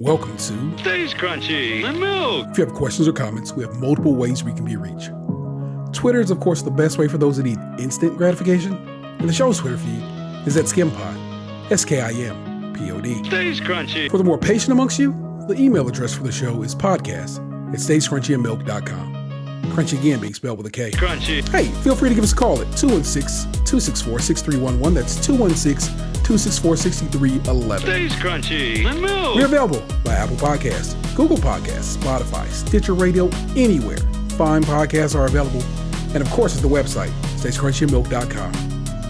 Welcome to Stays Crunchy and Milk. If you have questions or comments, we have multiple ways we can be reached. Twitter is, of course, the best way for those that need instant gratification, and the show's Twitter feed is at SkimPod, SKIMPOD. Stays Crunchy. For the more patient amongst you, the email address for the show is podcast@stayscrunchyandmilk.com. Crunchy again being spelled with a K. Crunchy. Hey, feel free to give us a call at 216-264-6311. That's 216-264-6311. Stays Crunchy and Milk. We're available by Apple Podcasts, Google Podcasts, Spotify, Stitcher Radio, anywhere fine podcasts are available. And of course, it's the website, stayscrunchyandmilk.com.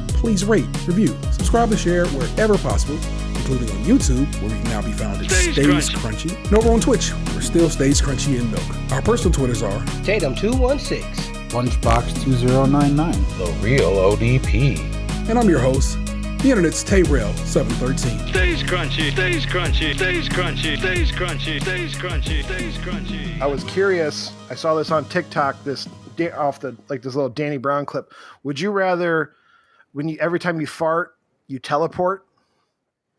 Please rate, review, subscribe, and share wherever possible, including on YouTube, where we can now be found at Stays Crunchy. And over on Twitch, we're still Stays Crunchy and Milk. Our personal Twitters are Tatum216, Lunchbox2099, The Real ODP. and I'm your host, the Internet's Tayrell713. Stays Crunchy. Stays Crunchy. Stays Crunchy. Stays Crunchy. Stays Crunchy. Stays Crunchy. I was curious. I saw this on TikTok. This little Danny Brown clip. Would you rather, every time you fart, you teleport?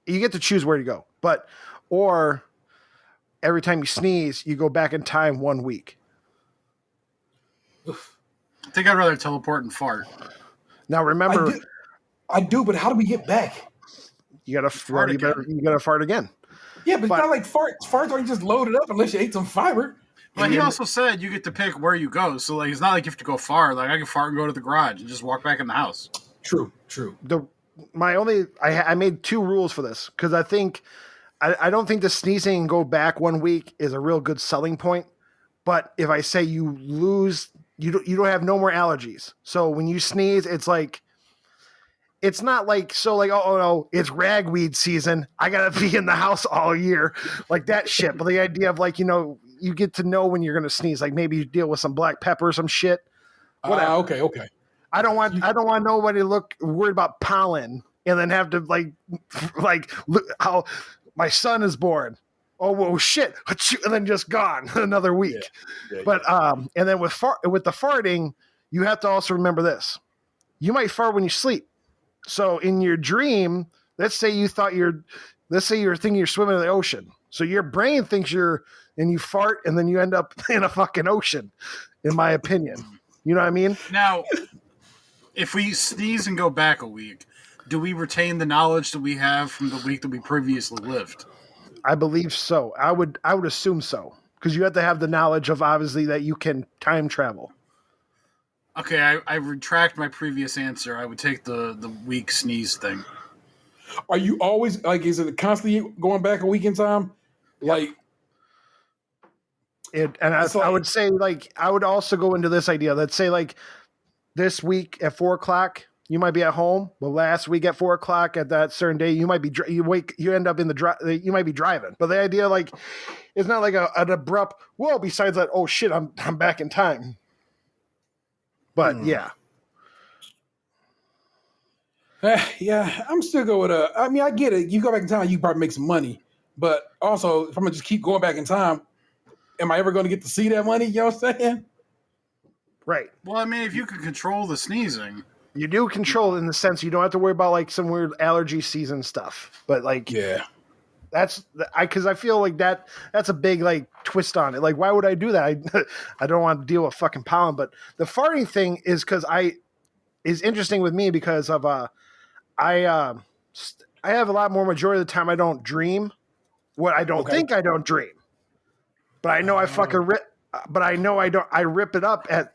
You get to choose where to go, or every time you sneeze, you go back in time 1 week. I think I'd rather teleport and fart. Now remember, I do, but how do we get back? you gotta fart. You gotta fart again. Yeah, but it's not like farts. Farts aren't just loaded up unless you ate some fiber. But he also said you get to pick where you go. So, like, it's not like you have to go far. Like, I can fart and go to the garage and just walk back in the house. True. I made two rules for this because I don't think the sneezing and go back 1 week is a real good selling point. But if I say you lose, you don't have no more allergies. So when you sneeze, it's like, it's not like, oh no, it's ragweed season. I gotta be in the house all year, like that shit. But the idea of you get to know when you're gonna sneeze. Like maybe you deal with some black pepper or some shit. Whatever. Okay. I don't want nobody to look worried about pollen and then have to like look how my son is born. Oh, whoa, shit. And then just gone another week. Yeah. But, and then with the farting, you have to also remember this. You might fart when you sleep. So in your dream, let's say you're thinking you're swimming in the ocean. So your brain thinks and you fart and then you end up in a fucking ocean, in my opinion. You know what I mean? Now, if we sneeze and go back a week, do we retain the knowledge that we have from the week that we previously lived? I believe so. I would assume so, because you have to have the knowledge of obviously that you can time travel. Okay, I retract my previous answer. I would take the week sneeze thing. Are you always like? Is it constantly going back a week in time? Like, I would say I would also go into this idea. Let's say this week at 4:00. You might be at home, but last week at 4:00 at that certain day, you might be you end up in you might be driving. But the idea it's not like an abrupt whoa. Besides that, oh shit, I'm back in time. But yeah, I'm still going with I mean, I get it. You go back in time, you probably make some money. But also, if I'm gonna just keep going back in time, am I ever going to get to see that money? You know what I'm saying? Right. Well, I mean, if you could control the sneezing. You do control in the sense you don't have to worry about some weird allergy season stuff. But that's because I feel like that's a big twist on it. Like, why would I do that? I don't want to deal with fucking pollen. But the farting thing is is interesting with me because of I have a lot more majority of the time I don't dream. What I don't think I don't dream, but I know I fucking rip. But I know I don't. I rip it up at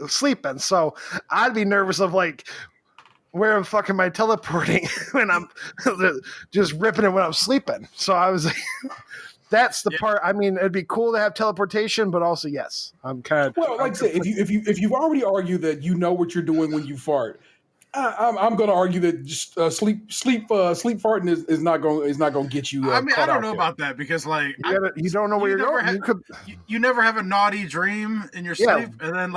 sleeping, so I'd be nervous of where I'm fucking my teleporting when I'm just ripping it when I'm sleeping. So I was like, that's the part. I mean, it'd be cool to have teleportation, but also yes, I'm kind of like I say, if you've already argued that you know what you're doing when you fart. I'm going to argue that just sleep farting is not going to get you. I mean, I don't know about that because you don't know where you're going. You never have a naughty dream in your sleep, and then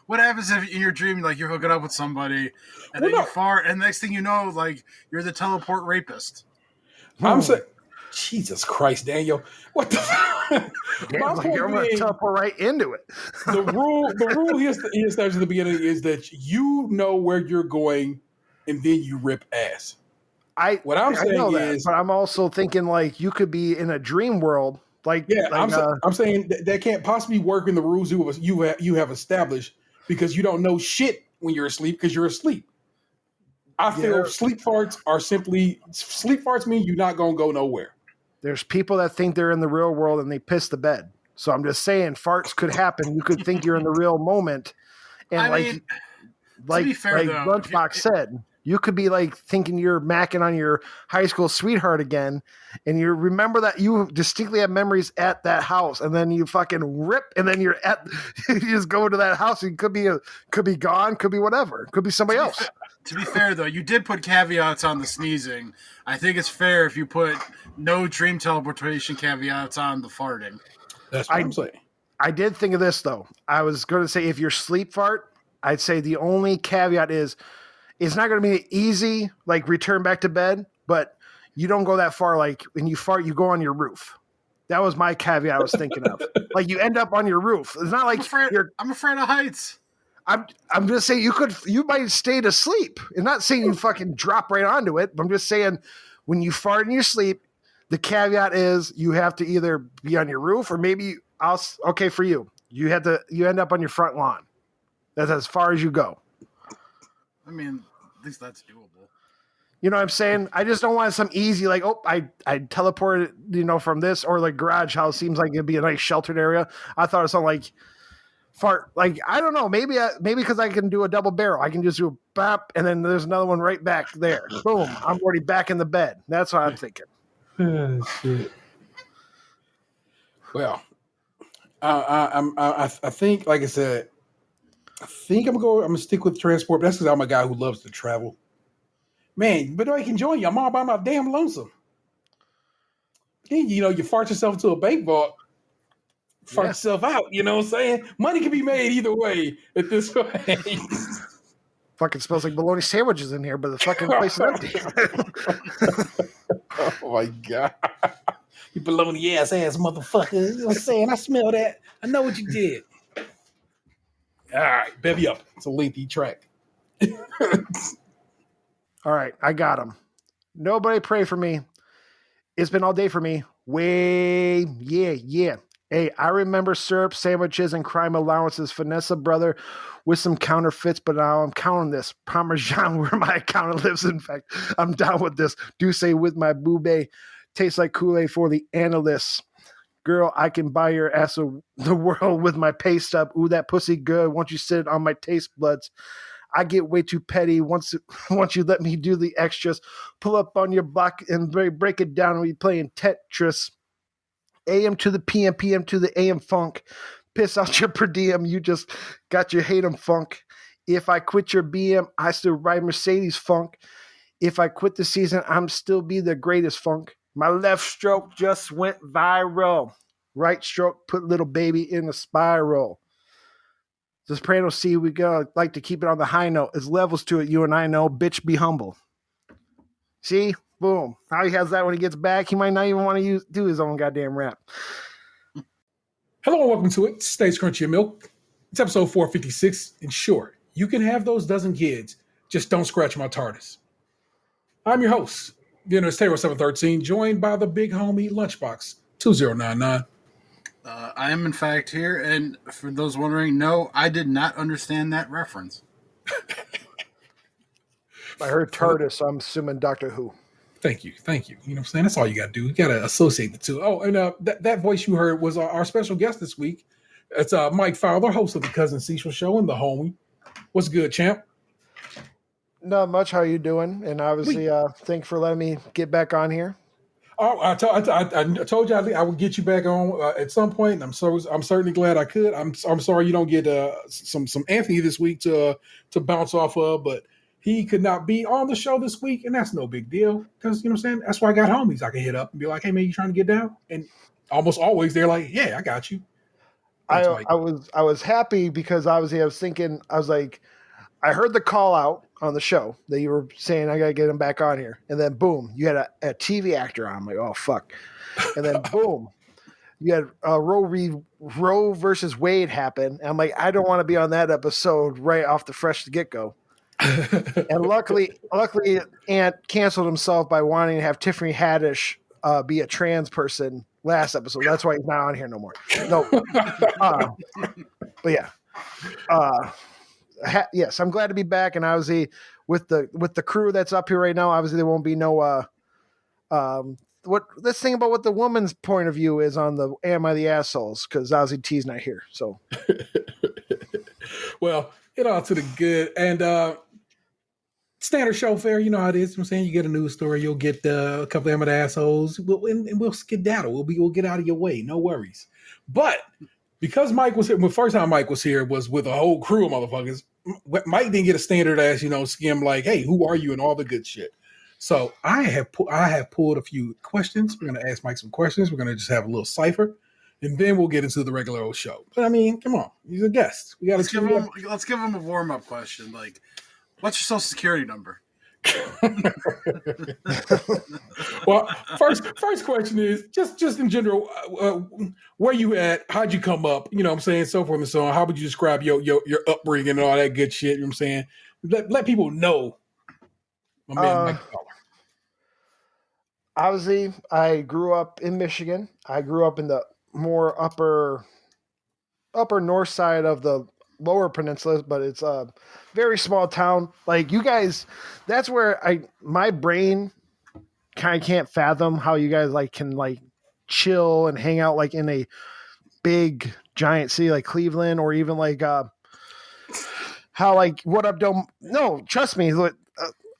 what happens if in your dream you're hooking up with somebody and then you fart, and next thing you know you're the teleport rapist. I'm saying, Jesus Christ, Daniel, what the? You're going to teleport right into it. The rule he established at the beginning is that you know where you're going, and then you rip ass. What I'm saying know is, but I'm also thinking like you could be in a dream world. Like, yeah, like, I'm saying that can't possibly work in the rules you have established because you don't know shit when you're asleep because you're asleep. I feel sleep farts mean you're not gonna go nowhere. There's people that think they're in the real world and they piss the bed. So I'm just saying farts could happen. You could think you're in the real moment. And to be fair, though, Lunchbox said, you could be like thinking you're macking on your high school sweetheart again, and you remember that you distinctly have memories at that house, and then you fucking rip, and then you just go to that house, and could be gone, could be whatever, could be somebody else. To be fair, though, you did put caveats on the sneezing. I think it's fair if you put no dream teleportation caveats on the farting. That's what I'm saying. I did think of this, though. I was going to say if you're sleep fart, I'd say the only caveat is it's not going to be easy, like return back to bed, but you don't go that far. Like when you fart, you go on your roof. That was my caveat I was thinking of. Like you end up on your roof. It's not like I'm afraid of heights. I'm just saying you might stay to sleep. I'm not saying you fucking drop right onto it, but I'm just saying when you fart in your sleep, the caveat is you have to either be on your roof or maybe okay for you. You end up on your front lawn. That's as far as you go. I mean, at least that's doable. You know what I'm saying? I just don't want some easy, like, I teleported, from this or like garage house seems like it'd be a nice sheltered area. I thought it was something like fart. Like, I don't know. Maybe because I can do a double barrel. I can just do a bop and then there's another one right back there. Boom. I'm already back in the bed. That's what I'm thinking. Shit. Well, I think, like I said, I think I'm gonna stick with transport. But that's because I'm a guy who loves to travel. Man, but I can join you. I'm all by my damn lonesome. You fart yourself into a bank vault, fart yourself out. You know what I'm saying? Money can be made either way at this point. Fucking smells like bologna sandwiches in here, but the fucking place is empty. Oh my God. You bologna ass motherfucker. You know what I'm saying? I smell that. I know what you did. All right, bevy up. It's a lengthy track. All right, I got him. Nobody pray for me. It's been all day for me. Yeah. Hey, I remember syrup, sandwiches, and crime allowances. Finesse a brother with some counterfeits, but now I'm counting this. Parmesan where my accountant lives. In fact, I'm down with this. Do say with my boobay. Tastes like Kool-Aid for the analysts. Girl, I can buy your ass the world with my pay stub. Ooh, that pussy good. Once you sit on my taste buds. I get way too petty once you let me do the extras. Pull up on your block and break it down and we playing Tetris. AM to the PM, PM to the AM funk. Piss out your per diem. You just got your hate 'em funk. If I quit your BM, I still ride Mercedes funk. If I quit the season, I'm still be the greatest funk. My left stroke just went viral. Right stroke put little baby in a spiral. The Soprano C, we gotta like to keep it on the high note. There's levels to it, you and I know. Bitch, be humble. See? Boom. How he has that when he gets back, he might not even want to do his own goddamn rap. Hello and welcome to it. Stays Crunchy and Milk. It's episode 456. And sure, you can have those dozen kids. Just don't scratch my TARDIS. I'm your host, the Internet Terror 713, joined by the big homie Lunchbox 2099. I am, in fact, here, and for those wondering, no, I did not understand that reference. I heard TARDIS, so I'm assuming Doctor Who. Thank you. You know what I'm saying? That's all you got to do. You got to associate the two. Oh, and that voice you heard was our special guest this week. It's Mike Fowler, host of the CuzNCiseal Show and the homie. What's good, champ? Not much. How you doing? And obviously, thanks for letting me get back on here. Oh, I told you I would get you back on at some point, and I'm certainly glad I could. I'm sorry you don't get some Anthony this week to bounce off of, but he could not be on the show this week, and that's no big deal because you know what I'm saying. That's why I got homies I can hit up and be like, "Hey man, you trying to get down?" And almost always they're like, "Yeah, I got you." I was happy because obviously I was thinking I was like, I heard the call out on the show that you were saying I gotta get him back on here, and then boom, you had a TV actor on. I'm like, oh fuck, and then boom, you had Roe versus Wade happen. And I'm like, I don't want to be on that episode right off the fresh get go. And luckily, Ant canceled himself by wanting to have Tiffany Haddish be a trans person last episode. That's why he's not on here no more. No, but yeah, yes, I'm glad to be back, and obviously with the crew that's up here right now, obviously there won't be no let's think about what the woman's point of view is on the Am I the Assholes, because obviously T's not here. So well, it all to the good. And standard show fare, you know how it is. You know what I'm saying? You get a news story, you'll get a couple of Am I the Assholes, and we'll skedaddle. We'll get out of your way. No worries. But because Mike was here, the first time Mike was here was with a whole crew of motherfuckers. Mike didn't get a standard ass, skim like, hey, who are you and all the good shit. So I have pulled a few questions. We're going to ask Mike some questions. We're going to just have a little cipher, and then we'll get into the regular old show. But I mean, come on, he's a guest. We got to let's give him a warm up question. Like, what's your social security number? Well, first question is just in general, where you at? How'd you come up? You know what I'm saying? So forth and so on. How would you describe your upbringing and all that good shit? You know what I'm saying? Let people know. My man Mike Fowler. Obviously, I grew up in Michigan. I grew up in the more upper north side of the lower peninsula, but it's a very small town. Like you guys, that's where my brain kind of can't fathom how you guys can chill and hang out in a big giant city like Cleveland, or even how what up don't no trust me.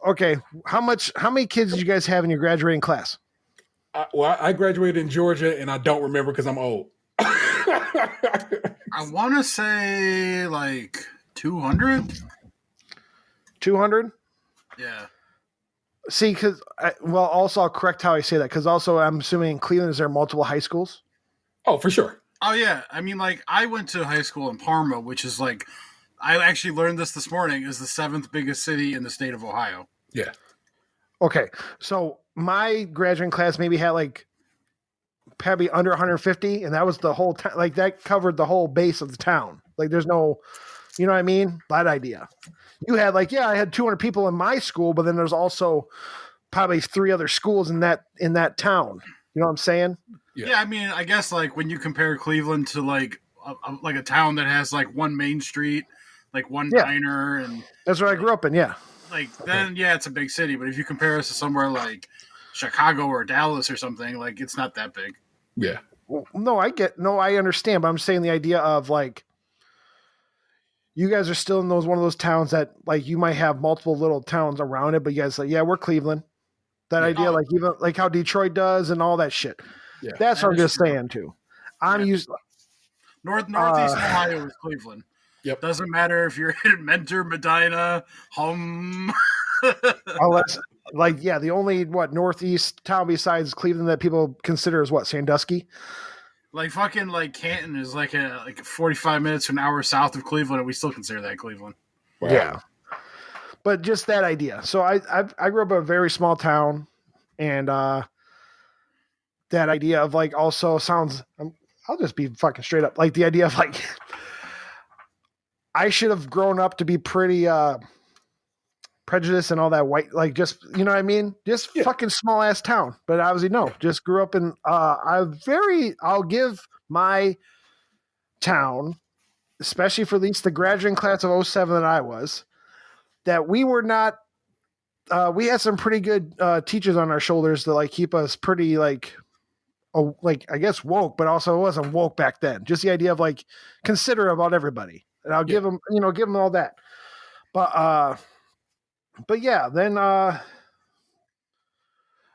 Okay, how many kids did you guys have in your graduating class? I graduated in Georgia, and I don't remember because I'm old. I want to say 200. 200? Yeah. See, also I'll correct how I say that, because also I'm assuming in Cleveland is there multiple high schools? Oh, for sure. Oh yeah, I mean I went to high school in Parma, which is I actually learned this morning, is the 7th biggest city in the state of Ohio. Yeah. Okay, so my graduating class maybe had probably under 150, and that was the whole town. That covered the whole base of the town. There's no, you know what I mean? That idea. You had I had 200 people in my school, but then there's also probably 3 other schools in that town. You know what I'm saying? Yeah, I mean, I guess when you compare Cleveland to a town that has one main street, one diner, and that's where I grew up in. Yeah. Then it's a big city, but if you compare us to somewhere like Chicago or Dallas or something, it's not that big. Yeah. Well, I understand, but I'm saying the idea of you guys are still in one of those towns that you might have multiple little towns around it, but you guys we're Cleveland. That idea, even how Detroit does and all that shit. Yeah. That's what I'm just saying too. I'm used Northeast Ohio is Cleveland. Yep. Doesn't matter if you're in Mentor, Medina, Hum. Unless, the only northeast town besides Cleveland that people consider is Sandusky. Canton is 45 minutes to an hour south of Cleveland, and we still consider that Cleveland. Wow. Yeah. But just that idea. So I grew up in a very small town, and that idea of also sounds. I'll just be fucking straight up. The idea of I should have grown up to be pretty prejudiced and all that white, just, you know what I mean? Just fucking small ass town. But obviously no, just grew up in I'll give my town, especially for at least the graduating class of 07 that I was, that we were not we had some pretty good teachers on our shoulders to keep us pretty I guess woke, but also it wasn't woke back then. Just the idea of considerate about everybody. And I'll give them all that. But yeah, then I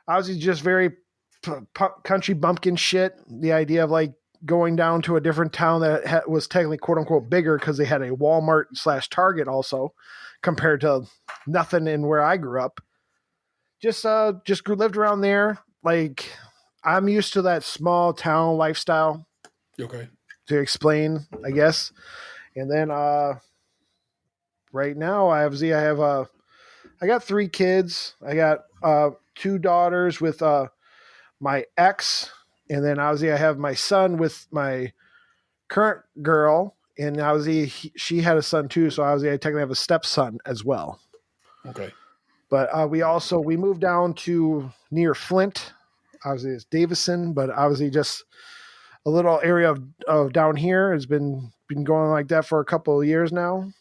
was just very country bumpkin shit. The idea of going down to a different town that was technically quote unquote bigger because they had a Walmart / Target also, compared to nothing in where I grew up. Just lived around there. I'm used to that small town lifestyle. Okay. To explain, I guess. And then right now I got 3 kids. I got 2 daughters with my ex, and then obviously I have my son with my current girl, and obviously she had a son too, so obviously I technically have a stepson as well. Okay. But we moved down to near Flint. Obviously, it's Davison, but obviously just a little area of down here has been going like that for a couple of years now.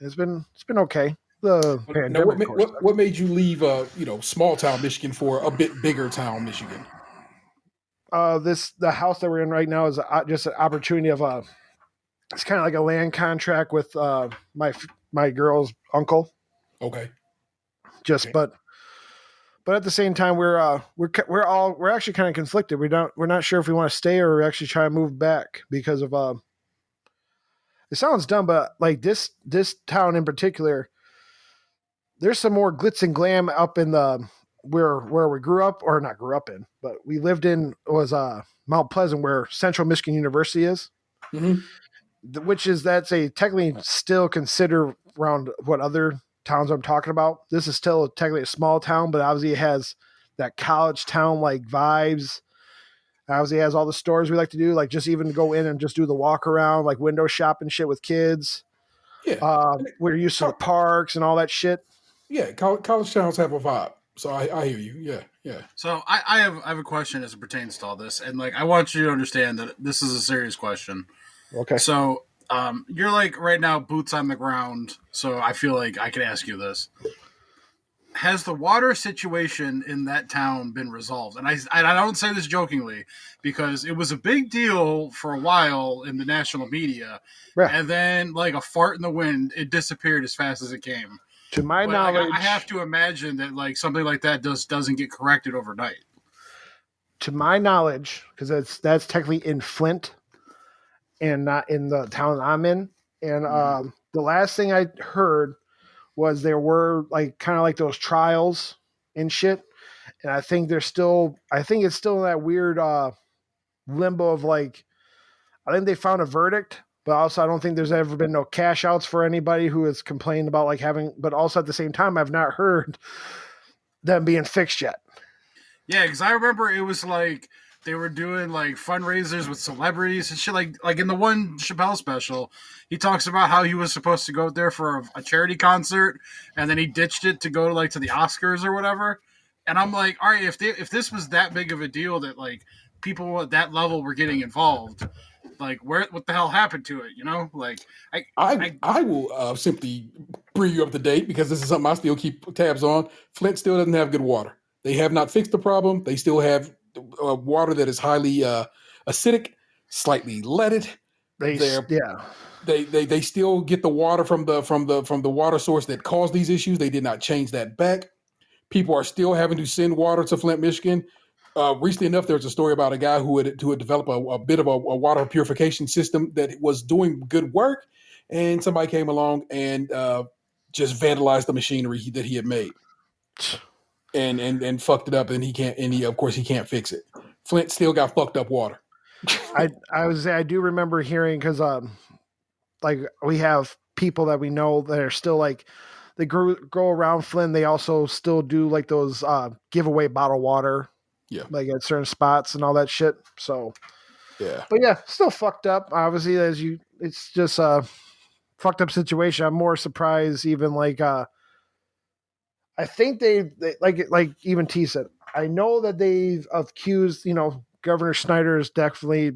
It's been okay. The Now, pandemic, of course. what made you leave, small town Michigan for a bit bigger town Michigan? The house that we're in right now is just an opportunity of it's kind of like a land contract with my girl's uncle. Okay. But at the same time, we're actually kind of conflicted. We're not sure if we want to stay or actually try to move back because of it sounds dumb, but like this town in particular, there's some more glitz and glam up in the where we grew up, or not grew up in, but we lived in was Mount Pleasant, where Central Michigan University is, which is that's a technically still considered around what other towns I'm talking about. This is still technically a small town, but obviously it has that college town like vibes. Obviously it has all the stores we like to do, like just even go in and just do the walk around, like window shop and shit with kids. Yeah. We're used to the parks and all that shit. Yeah, college towns have a vibe. So I hear you. Yeah, yeah. So I have a question as it pertains to all this, and like I want you to understand that this is a serious question. Okay. So you're like right now boots on the ground, so I feel like I can ask you this. Has the water situation in that town been resolved? And I don't say this jokingly, because it was a big deal for a while in the national media, and then like a fart in the wind, it disappeared as fast as it came. To my knowledge, I have to imagine that like something like that doesn't get corrected overnight. To my knowledge, because that's technically in Flint and not in the town I'm in. And the last thing I heard was there were like kind of like those trials and shit. And I think it's still in that weird limbo of like, I think they found a verdict, but also I don't think there's ever been no cash outs for anybody who has complained about like having, but also at the same time, I've not heard them being fixed yet. Yeah, because I remember it was like they were doing like fundraisers with celebrities and shit. Like in the one Chappelle special, he talks about how he was supposed to go there for a charity concert, and then he ditched it to go to the Oscars or whatever. And I'm like, all right, if this was that big of a deal that like people at that level were getting involved, like what the hell happened to it? You know, like I will simply bring you up to date, because this is something I still keep tabs on. Flint still doesn't have good water. They have not fixed the problem. They still have water that is highly acidic, slightly leaded. They still get the water from the water source that caused these issues. They did not change that back. People are still having to send water to Flint, Michigan. Recently enough, there was a story about a guy who had developed a bit of a water purification system that was doing good work, and somebody came along and just vandalized the machinery that he had made. And fucked it up, and he can't fix it. Flint still got fucked up water. I do remember hearing, because like we have people that we know that are still like they go around Flint. They also still do like those giveaway bottled water, like at certain spots and all that shit. So but yeah, still fucked up. Obviously, it's just a fucked up situation. I'm more surprised even like. I think they like even T said, I know that they've accused, Governor Snyder is definitely,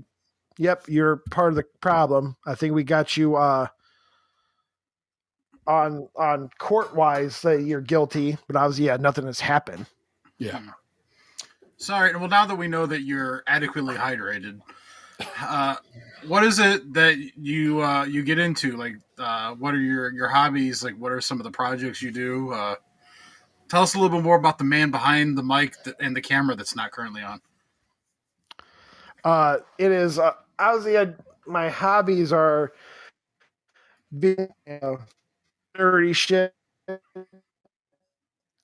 yep, you're part of the problem. I think we got you on court wise that you're guilty, but obviously, nothing has happened. Yeah. Sorry. Well, now that we know that you're adequately hydrated, what is it that you get into? Like, what are your hobbies? Like, what are some of the projects you do? Tell us a little bit more about the man behind the mic and the camera that's not currently on. It is obviously my hobbies are being nerdy shit.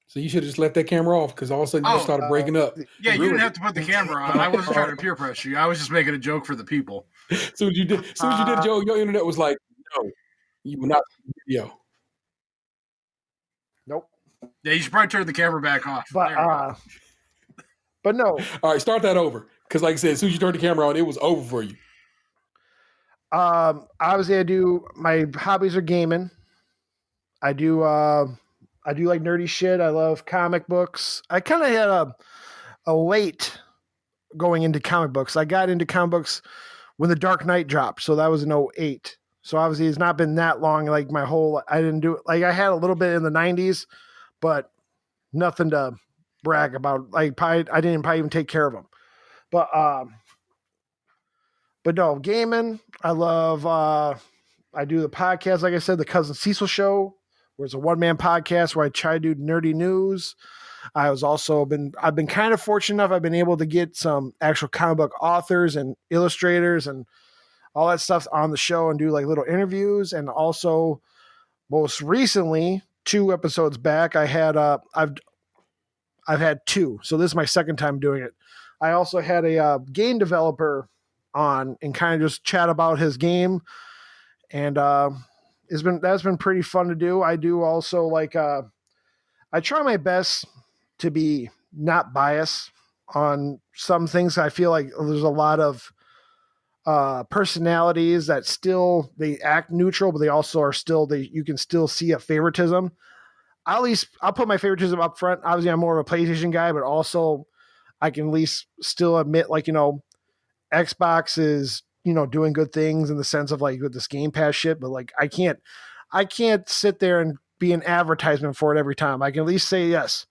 So you should just let that camera off, because all of a sudden you started breaking up. Yeah, you didn't have to put the camera on. I wasn't trying to peer pressure you. I was just making a joke for the people. As soon as you did, Joe, your internet was like, no, you will not video. Nope. Yeah, you should probably turn the camera back off. But no. All right, start that over. Because like I said, as soon as you turned the camera on, it was over for you. Obviously, my hobbies are gaming. I do I do like nerdy shit. I love comic books. I kind of had a late going into comic books. I got into comic books when The Dark Knight dropped, so that was in '08. So obviously it's not been that long. Like I didn't do it. Like I had a little bit in the '90s, but nothing to brag about. Like I didn't probably even take care of them. But no, gaming. I love. I do the podcast, like I said, the CuzNCiseal Show, where it's a one-man podcast where I try to do nerdy news. I've been kind of fortunate enough. I've been able to get some actual comic book authors and illustrators and all that stuff on the show and do like little interviews. And also, most recently, 2 episodes back, I've had 2. So this is my second time doing it. I also had a game developer on and kind of just chat about his game. And that's been pretty fun to do. I do also like I try my best to be not biased on some things. I feel like there's a lot of personalities that still they act neutral, but they also are still you can still see a favoritism. I'll put my favoritism up front. Obviously, I'm more of a PlayStation guy, but also I can at least still admit, like, Xbox is doing good things in the sense of like with this Game Pass shit, but like I can't sit there and be an advertisement for it every time. I can at least say, yes,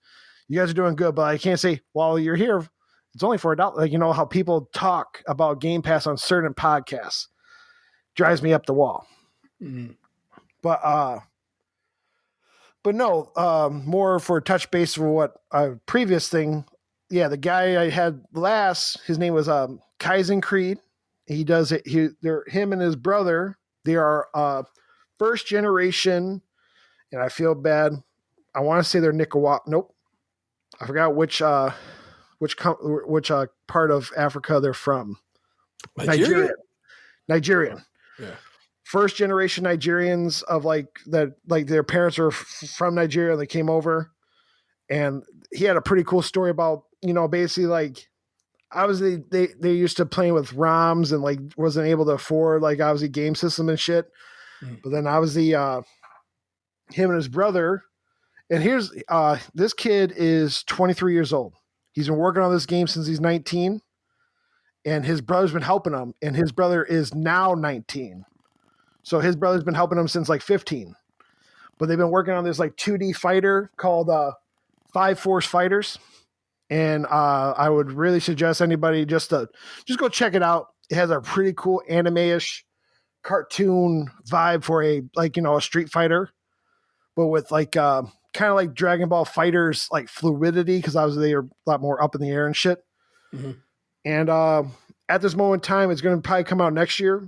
you guys are doing good, but I can't say, well, you're here, it's only for $1. Like, how people talk about Game Pass on certain podcasts drives me up the wall. Mm-hmm. But no, more for touch base for what previous thing. Yeah. The guy I had last, his name was Kaizen Creed. He does it. Him and his brother, they are first generation, and I feel bad. I want to say they're Nicaragua. Nope, I forgot which part of Africa they're from. Nigerian. Yeah. First generation Nigerians of like that. Like their parents are from Nigeria. They came over, and he had a pretty cool story about basically like. Obviously, they used to play with ROMs and like wasn't able to afford like obviously game system and shit. But then obviously him and his brother, and here's this kid is 23 years old. He's been working on this game since he's 19, and his brother's been helping him. And his brother is now 19, so his brother's been helping him since like 15. But they've been working on this like 2D fighter called 5 Force Fighters. And I would really suggest anybody just go check it out. It has a pretty cool anime-ish cartoon vibe for a Street Fighter, but with like kind of like Dragon Ball Fighters like fluidity, because obviously they're a lot more up in the air and shit. Mm-hmm. And at this moment in time, it's going to probably come out next year.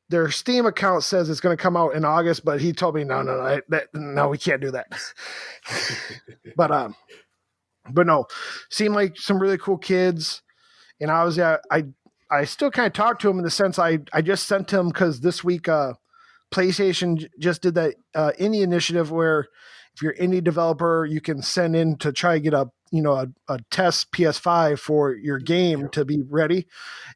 Their Steam account says it's going to come out in August, but he told me no, we can't do that. But no, seemed like some really cool kids. And I still kind of talk to him in the sense I just sent him, because this week PlayStation just did that indie initiative where if you're an indie developer, you can send in to try to get a test PS5 for your game to be ready.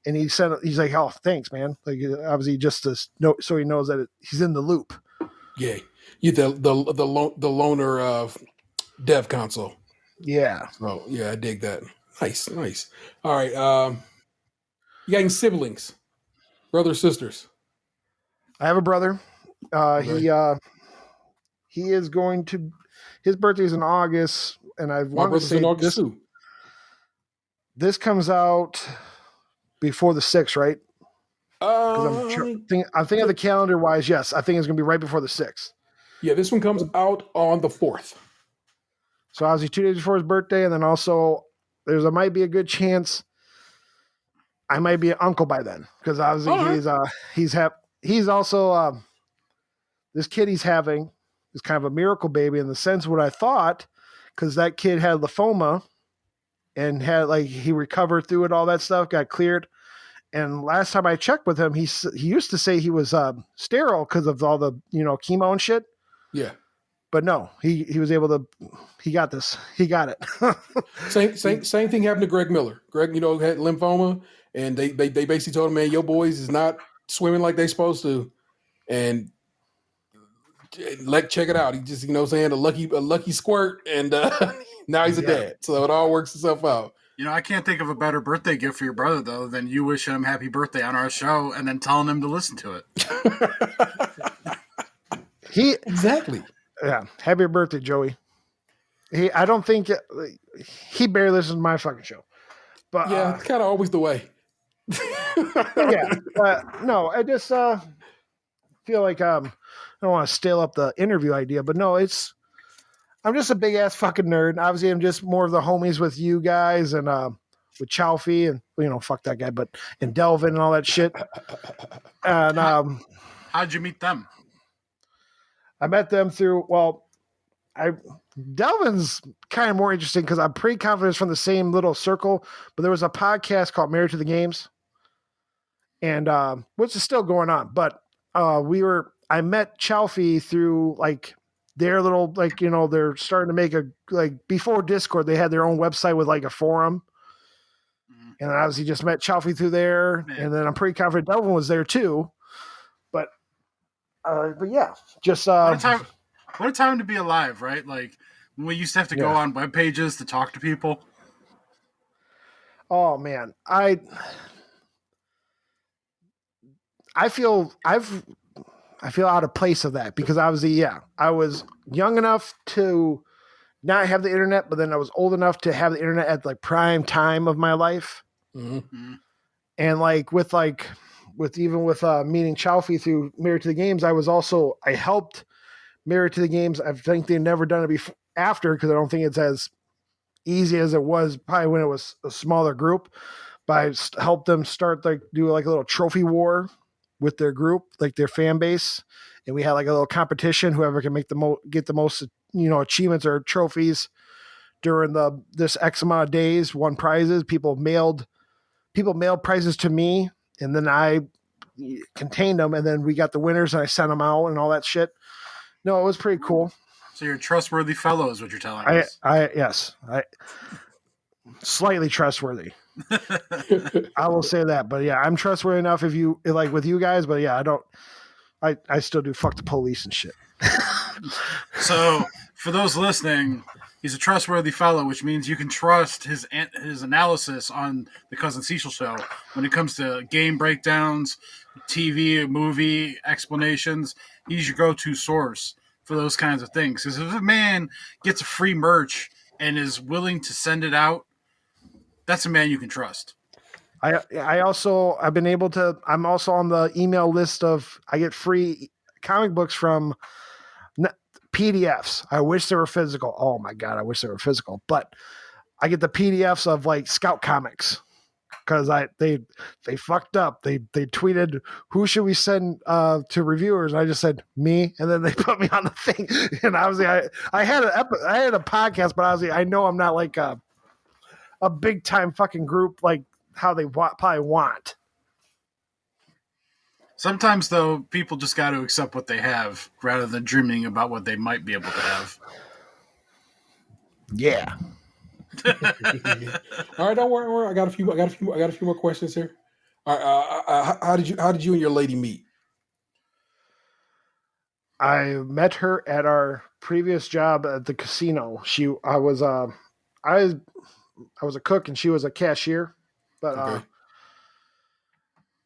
And he's like, oh, thanks, man. Like obviously just so he knows that he's in the loop. Yeah, you the loaner of dev console. Yeah. Oh, yeah, I dig that. Nice. All right. You got any siblings? Brothers, sisters? I have a brother. Okay. He is going to, his birthday is in August, and I want to say in August too. This comes out before the 6th, right? I'm thinking of the calendar wise. Yes, I think it's going to be right before the 6th. Yeah, this one comes out on the 4th. So obviously 2 days before his birthday, and then also might be a good chance I might be an uncle by then, because obviously he's also this kid he's having is kind of a miracle baby in the sense of what I thought, because that kid had lymphoma and had he recovered through it, all that stuff, got cleared. And last time I checked with him, he used to say he was sterile because of all the chemo and shit. Yeah. But no, he was able to. He got this. He got it. Same thing happened to Greg Miller. Greg, had lymphoma, and they basically told him, man, your boys is not swimming like they supposed to, and check it out. He just, you know what I'm saying, a lucky squirt, and now he's a dad. So it all works itself out. You know, I can't think of a better birthday gift for your brother, though, than you wishing him happy birthday on our show and then telling him to listen to it. Exactly. Yeah. Happy birthday, Joey. I don't think he barely listens to my fucking show. But yeah, it's kind of always the way. Yeah. No, I just feel like I don't want to stale up the interview idea, but no, I'm just a big ass fucking nerd. Obviously, I'm just more of the homies with you guys and with Chalfie and, you know, fuck that guy, but and Delvin and all that shit. And how'd you meet them? I met them through, Delvin's kind of more interesting because I'm pretty confident it's from the same little circle, but there was a podcast called Married to the Games, and which is still going on. But I met Chalfie through like their little, like, you know, they're starting to make before Discord, they had their own website with like a forum. And obviously just met Chalfie through there. Man. And then I'm pretty confident Delvin was there too. But yeah, just what a time to be alive, right? Like when we used to have to go on web pages to talk to people. Oh man, I feel out of place of that because obviously, I was young enough to not have the internet, but then I was old enough to have the internet at like prime time of my life. Mm-hmm. And like with meeting Chalfie through Married to the Games, I helped Married to the Games. I think they've never done it before after because I don't think it's as easy as it was probably when it was a smaller group. But I helped them do like a little trophy war with their group, like their fan base, and we had like a little competition. Whoever can get the most, you know, achievements or trophies during this X amount of days won prizes. People mailed prizes to me, and then I contained them, and then we got the winners, and I sent them out and all that shit. No, it was pretty cool. So you're a trustworthy fellow, is what you're telling us. Yes, slightly trustworthy. I will say that, but yeah, I'm trustworthy enough if you like with you guys, but yeah, I still do fuck the police and shit. So for those listening, he's a trustworthy fellow, which means you can trust his analysis on the CuzNCiseal Show when it comes to game breakdowns, TV, movie explanations. He's your go-to source for those kinds of things. Because if a man gets a free merch and is willing to send it out, that's a man you can trust. I'm also on the email list I get free comic books from PDFs. I wish they were physical. Oh my God, I wish they were physical. But I get the PDFs of like Scout Comics because they fucked up. They tweeted, who should we send to reviewers? And I just said me, and then they put me on the thing. And obviously I had a podcast, but obviously I know I'm not like a big time fucking group like how they probably want. Sometimes though, people just got to accept what they have rather than dreaming about what they might be able to have. Yeah. All right, don't worry. I got a few more questions here. All right, how did you and your lady meet? I met her at our previous job at the casino. I was a cook and she was a cashier, but okay.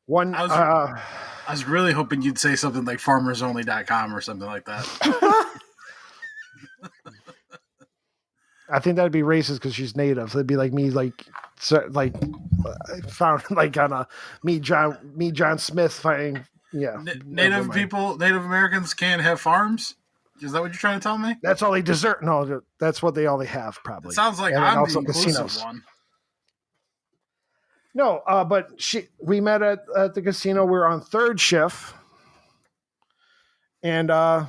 I was really hoping you'd say something like farmersonly.com or something like that. I think that'd be racist because she's native. It'd be like me, found like on a me John Smith fighting. Yeah, Native Americans can't have farms. Is that what you're trying to tell me? That's all they deserve. No, that's what they have probably. It sounds like I'm the inclusive one. No, but we met at the casino. We were on third shift, and it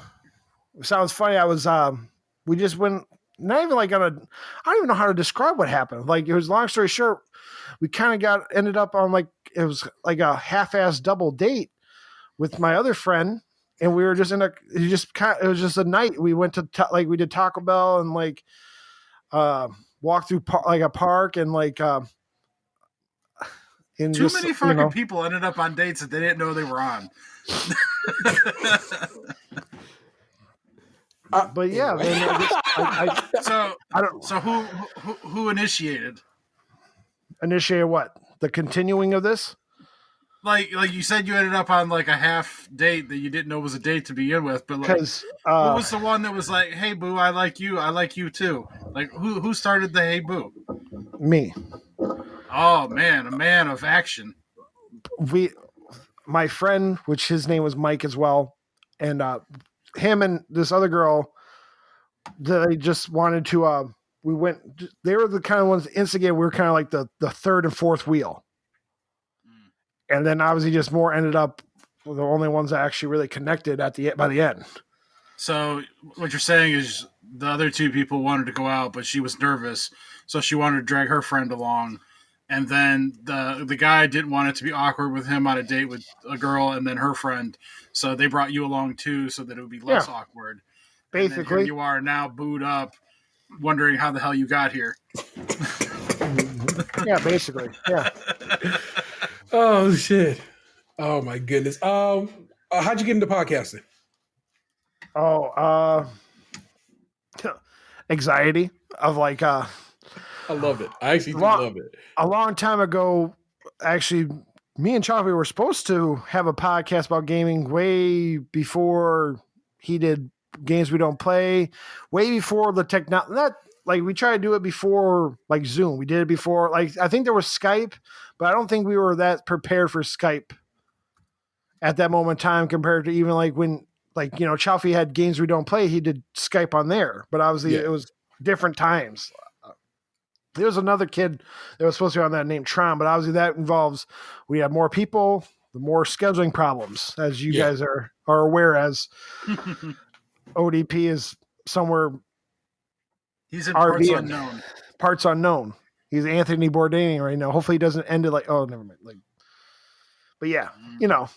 sounds funny. We just went. Not even like I don't even know how to describe what happened. Like it was long story short, we kind of ended up on like it was like a half-ass double date with my other friend, and we were just it was just a night. We went to we did Taco Bell and like walked through like a park and like too many fucking people ended up on dates that they didn't know they were on. But yeah, Anyway. then I don't So who initiated? initiate what? The continuing of this? Like you said, you ended up on like a half date that you didn't know was a date to begin with. But like, Because who was the one that was like, "Hey, boo, I like you too"? Like, who started the "Hey, boo"? me. Oh man, a man of action. My friend, which his name was Mike as well, and him and this other girl, they just wanted to. We went. They were the kind of ones that instigated. We were kind of like the third and fourth wheel, and then obviously just more ended up the only ones that actually really connected by the end. So what you're saying is the other two people wanted to go out, but she was nervous, so she wanted to drag her friend along. And then the guy didn't want it to be awkward with him on a date with a girl and then her friend. So they brought you along too so that it would be less awkward. Basically. And then here you are now booed up, wondering how the hell you got here. Yeah, basically. Yeah. Oh shit. Oh my goodness. How'd you get into podcasting? Oh, anxiety of like I love it. I actually love it. a long time ago, actually, me and Choppy were supposed to have a podcast about gaming way before he did Games We Don't Play, way before the technology. Not like we tried to do it before like Zoom. We did it before, like I think there was Skype, but I don't think we were that prepared for Skype at that moment in time compared to even like when, like, you know, Choppy had Games We Don't Play, he did Skype on there, but obviously it was different times. There was another kid that was supposed to be on that named Tron, but obviously that involves, we have more people, the more scheduling problems, as you guys are aware, as ODP is somewhere. He's in parts unknown. Parts unknown. He's Anthony Bourdain right now. Hopefully he doesn't end it like, oh, never mind. Like, but yeah, you know,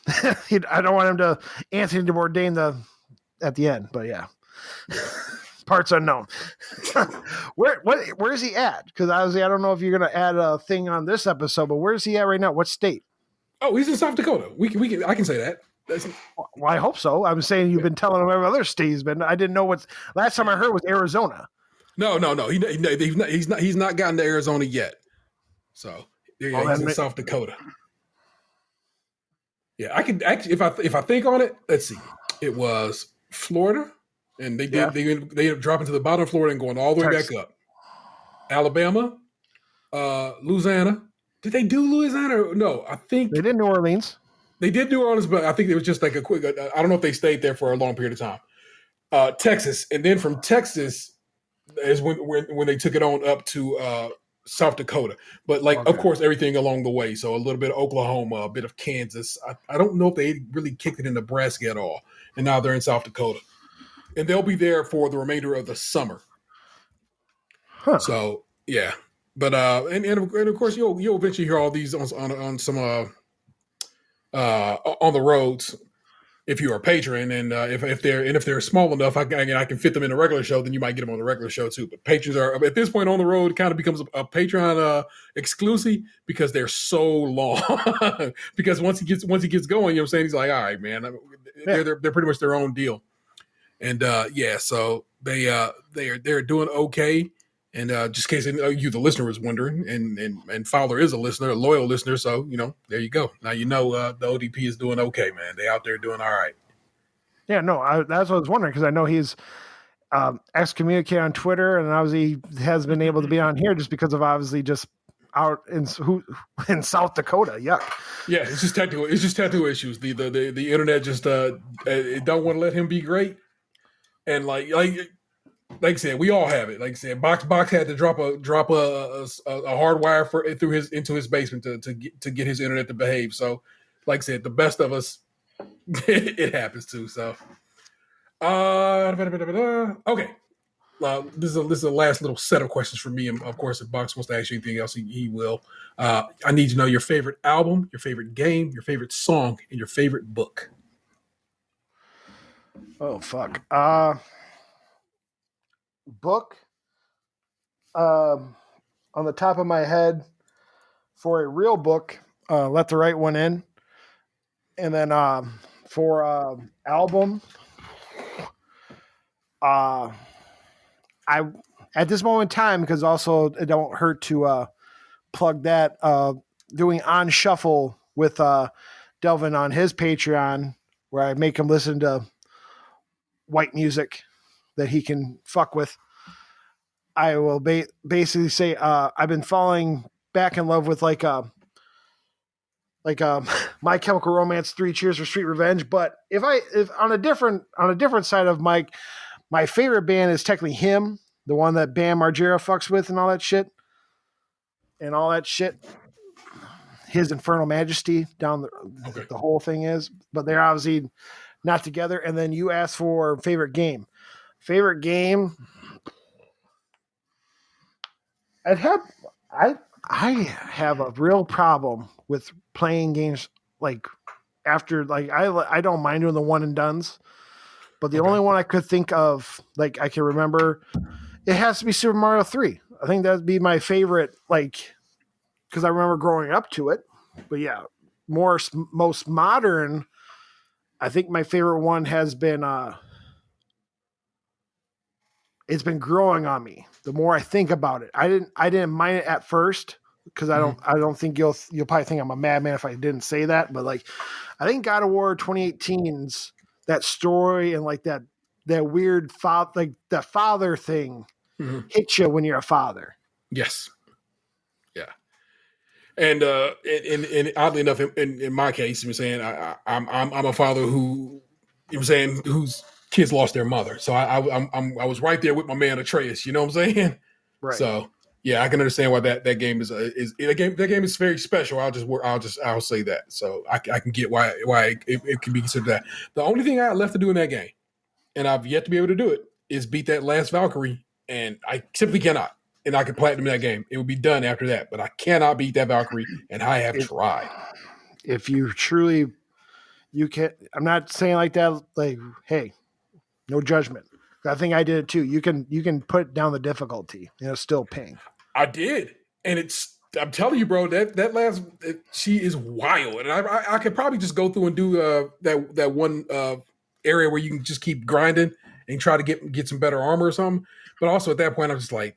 I don't want him to Anthony Bourdain at the end, but yeah. Parts unknown. Where is he at? Because obviously I don't know if you're going to add a thing on this episode, but where is he at right now? What state? Oh, he's in South Dakota. I can say that. Well, I hope so. I'm saying you've been telling him every other state he's been. I didn't know last time I heard was Arizona. No. He's not gotten to Arizona yet. So he's in South Dakota. Yeah, I could actually, if I think on it, let's see. It was Florida. And they ended up dropping to the bottom of Florida and going all the way back up. Alabama, Louisiana. Did they do Louisiana? No, I think they did New Orleans. They did New Orleans, but I think it was just like a quick. I don't know if they stayed there for a long period of time. Texas, and then from Texas is when they took it on up to South Dakota. But of course, everything along the way. So a little bit of Oklahoma, a bit of Kansas. I don't know if they really kicked it in Nebraska at all, and now they're in South Dakota. And they'll be there for the remainder of the summer. Huh. So yeah, but and of course you'll eventually hear all these on some on the roads if you're a patron, and if they're small enough, I can fit them in a regular show. Then you might get them on the regular show too. But patrons are at this point on the road kind of becomes a Patreon exclusive because they're so long. Because once he gets going, you know what I'm saying, he's like, all right, man, they're pretty much their own deal. And so they're doing okay. And just in case you, the listener, was wondering, and Fowler is a listener, a loyal listener, so there you go. Now the ODP is doing okay, man. They out there doing all right. Yeah, no, that's what I was wondering, because I know he's excommunicated on Twitter, and obviously he has been able to be on here just because of obviously just out in South Dakota. Yuck. Yeah, it's just technical. It's just technical issues. The internet just it don't want to let him be great. And like I said, we all have it. Like I said, Box had to drop a hard wire into his basement to get his internet to behave. So, like I said, the best of us, it happens too. So, okay. This is the last little set of questions for me. And of course, if Box wants to ask you anything else, he will. I need to know your favorite album, your favorite game, your favorite song, and your favorite book. Oh, fuck. Book. On the top of my head, for a real book, Let the Right One In. And then for album, I at this moment in time, because also it don't hurt to plug that, doing on shuffle with Delvin on his Patreon, where I make him listen to white music that he can fuck with. I will basically say I've been falling back in love with like My Chemical Romance, 3 Cheers for Sweet Revenge. But if on a different side of Mike, my favorite band is technically him, the one that Bam Margera fucks with and all that shit. His Infernal Majesty the whole thing is, but they're obviously not together. And then you asked for favorite game. Favorite game. I have a real problem with playing games like after like I don't mind doing the one and dones, but the only one I could think of, like I can remember, it has to be Super Mario 3. I think that'd be my favorite, like, because I remember growing up to it. But yeah, most modern, I think my favorite one has been it's been growing on me. The more I think about it, I didn't mind it at first because I don't think you'll probably think I'm a madman if I didn't say that. But like, I think God of War 2018's that story and like that weird like that father thing hits you when you're a father. Yes. Yeah. And oddly enough, in my case, I'm saying I'm a father who, saying, whose kids lost their mother. So I was right there with my man Atreus. You know what I'm saying? Right. So yeah, I can understand why that game is a game. That game is very special. I'll say that. So I can get why it can be considered that. The only thing I had left to do in that game, and I've yet to be able to do it, is beat that last Valkyrie, and I simply cannot. And I could platinum that game. It would be done after that, but I cannot beat that Valkyrie, and I have tried. If you truly, you can. I'm not saying like that. Like, hey, no judgment. I think I did it too. You can put down the difficulty, and it'll still ping. I did, and I'm telling you, bro, that last she is wild, and I could probably just go through and do that one area where you can just keep grinding and try to get some better armor or something. But also at that point, I'm just like,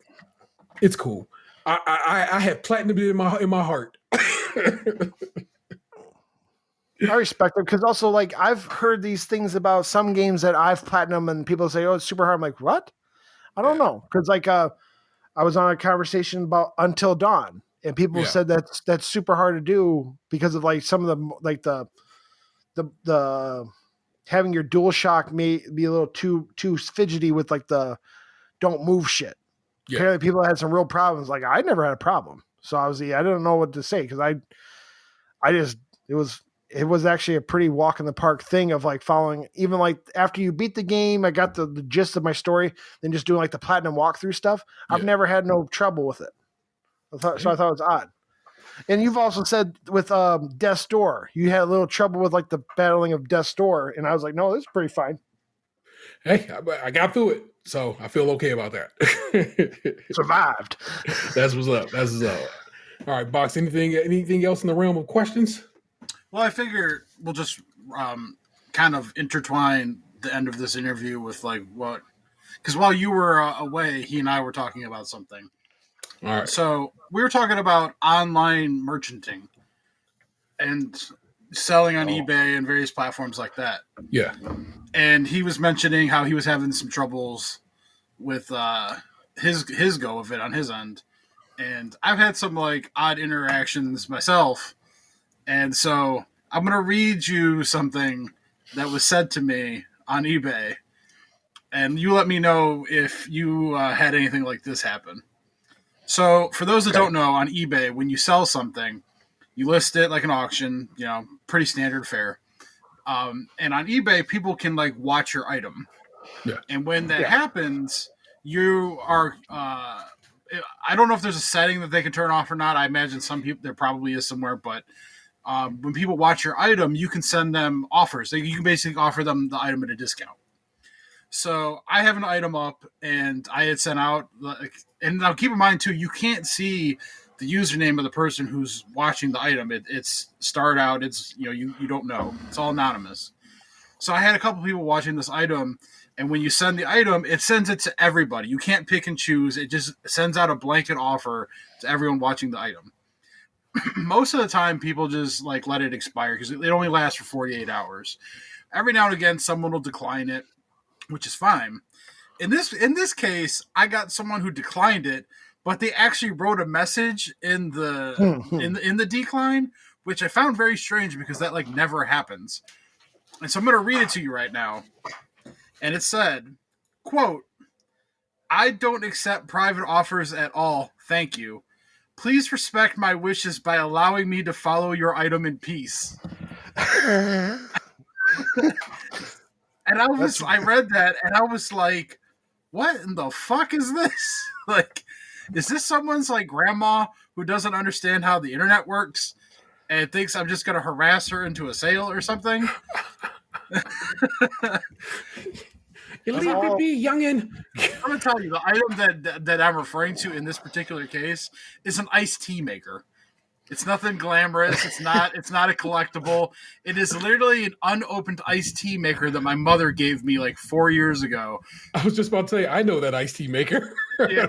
it's cool. I have platinum in my heart. I respect it because also like I've heard these things about some games that I've platinum and people say, "Oh, it's super hard." I'm like, what? I don't know, because like I was on a conversation about Until Dawn, and people said that's super hard to do because of like some of the like the having your dual shock may be a little too fidgety with like the don't move shit. Yeah. Apparently people had some real problems. Like I never had a problem. So obviously I didn't know what to say because it was actually a pretty walk in the park thing of like following, even like after you beat the game, I got the gist of my story, then just doing like the platinum walkthrough stuff. Yeah. I've never had no trouble with it. So I thought it was odd. And you've also said with Death's Door, you had a little trouble with like the battling of Death's Door. And I was like, no, this is pretty fine. Hey, I got through it. So I feel okay about that. Survived. That's what's up. All right, Box, anything else in the realm of questions? Well, I figure we'll just kind of intertwine the end of this interview with like what, because while you were away, he and I were talking about something. All right. So we were talking about online merchanting and selling on eBay and various platforms like that. Yeah. And he was mentioning how he was having some troubles with his go of it on his end. And I've had some like odd interactions myself. And so I'm going to read you something that was said to me on eBay. And you let me know if you had anything like this happen. So for those that don't know, on eBay, when you sell something, you list it like an auction, pretty standard fare. And on eBay, people can like watch your item. Yeah. And when that happens, you are, I don't know if there's a setting that they can turn off or not. I imagine some people, there probably is somewhere, but when people watch your item, you can send them offers. You can basically offer them the item at a discount. So I have an item up and I had sent out, and now keep in mind too, you can't see the username of the person who's watching the item. It's start out. It's, you don't know. It's all anonymous. So I had a couple people watching this item, and when you send the item, it sends it to everybody. You can't pick and choose. It just sends out a blanket offer to everyone watching the item. Most of the time, people just like let it expire because it only lasts for 48 hours. Every now and again, someone will decline it, which is fine. In this case, I got someone who declined it, but they actually wrote a message in the in the decline, which I found very strange because that like never happens. And so I'm going to read it to you right now. And it said, quote, "I don't accept private offers at all. Thank you. Please respect my wishes by allowing me to follow your item in peace." And I read that and I was like, what in the fuck is this? Like, is this someone's like grandma who doesn't understand how the internet works and thinks I'm just going to harass her into a sale or something? You leave it be, youngin. I'm going to tell you, the item that I'm referring to in this particular case is an iced tea maker. It's nothing glamorous. It's not a collectible. It is literally an unopened iced tea maker that my mother gave me like 4 years ago. I was just about to say, I know that iced tea maker. Yeah.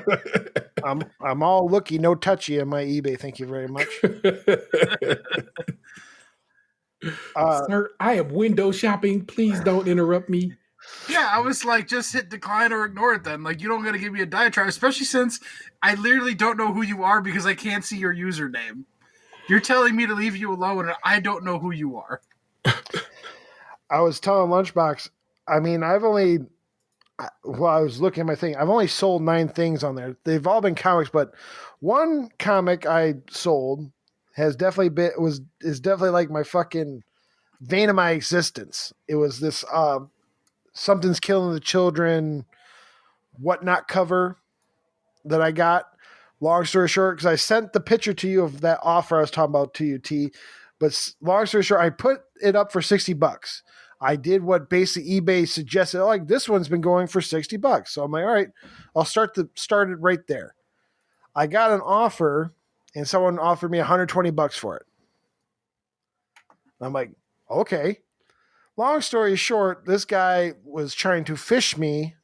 I'm all looky, no touchy on my eBay. Thank you very much. Sir, I am window shopping. Please don't interrupt me. Yeah, I was like, just hit decline or ignore it then. Like, you don't got to give me a diatribe, especially since I literally don't know who you are because I can't see your username. You're telling me to leave you alone, and I don't know who you are. I was telling Lunchbox, I mean, I was looking at my thing. I've only sold 9 things on there. They've all been comics, but one comic I sold is definitely like my fucking vein of my existence. It was this Something's Killing the Children whatnot cover that I got. Long story short, because I sent the picture to you of that offer I was talking about to you, T. But long story short, I put it up for $60. I did what basically eBay suggested. Like, this one's been going for $60. So I'm like, all right, I'll start it right there. I got an offer, and someone offered me $120 for it. I'm like, okay. Long story short, this guy was trying to fish me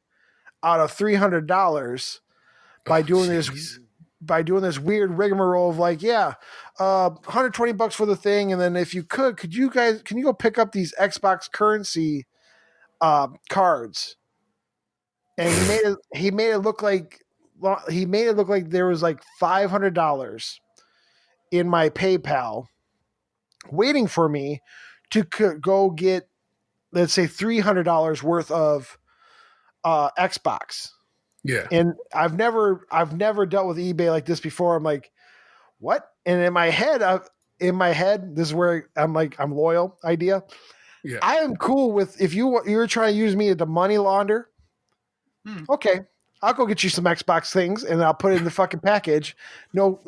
out of $300 by doing this weird rigmarole of like, yeah, $120 for the thing, and then if you can you go pick up these Xbox currency cards? And he made it look like there was like $500 in my PayPal waiting for me to go get, let's say, $300 worth of Xbox. Yeah. And I've never dealt with eBay like this before. I'm like, what? And in my head, this is where I'm like, I'm loyal idea. Yeah. I am cool with, if you're trying to use me to money launder. Okay. I'll go get you some Xbox things and I'll put it in the fucking package. No,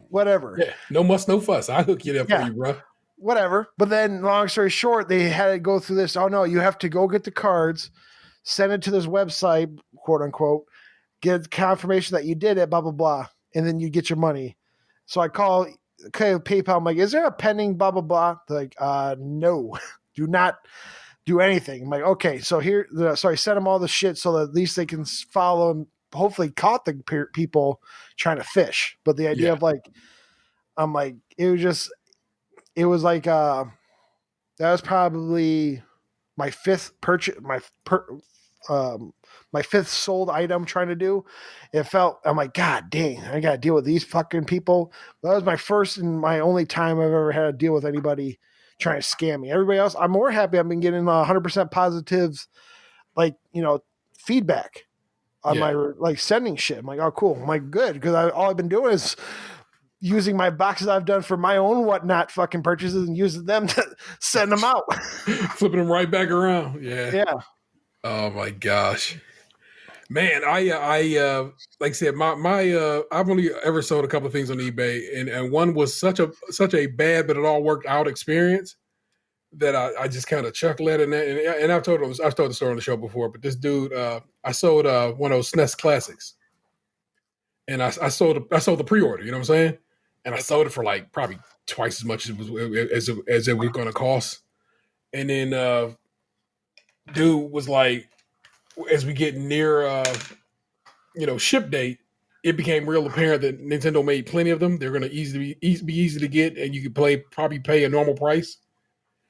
whatever. Yeah. No muss, no fuss. I'll hook you up for you, bro. Whatever. But then long story short, they had to go through this. Oh no, you have to go get the cards, send it to this website, quote unquote, get confirmation that you did it, blah, blah, blah. And then you get your money. So I call PayPal. I'm like, is there a pending blah, blah, blah? They're like, no, do not do anything. I'm like, okay. So so I sent them all the shit so that at least they can follow and hopefully caught the people trying to fish. But the idea of like, I'm like, it was like, that was probably my fifth purchase, my fifth sold item trying to do. I'm like, God dang, I got to deal with these fucking people. That was my first and my only time I've ever had to deal with anybody trying to scam me. Everybody else, I'm more happy I've been getting 100% positives, like, feedback on my like sending shit. I'm like, oh, cool. I'm like, good. Because all I've been doing is using my boxes I've done for my own whatnot fucking purchases and using them to send them out. Flipping them right back around. Yeah. Yeah. Oh my gosh. Man, I like I said, I've only ever sold a couple of things on eBay, and one was such a bad but it all worked out experience that I just kind of chuckled at it. And I've told the story on the show before, but this dude, I sold one of those SNES classics, and I sold the pre-order. You know what I'm saying? And I sold it for like probably twice as much as it was going to cost. And then dude was like, as we get near ship date, it became real apparent that Nintendo made plenty of them. They're going to be easy to get, and you could probably pay a normal price.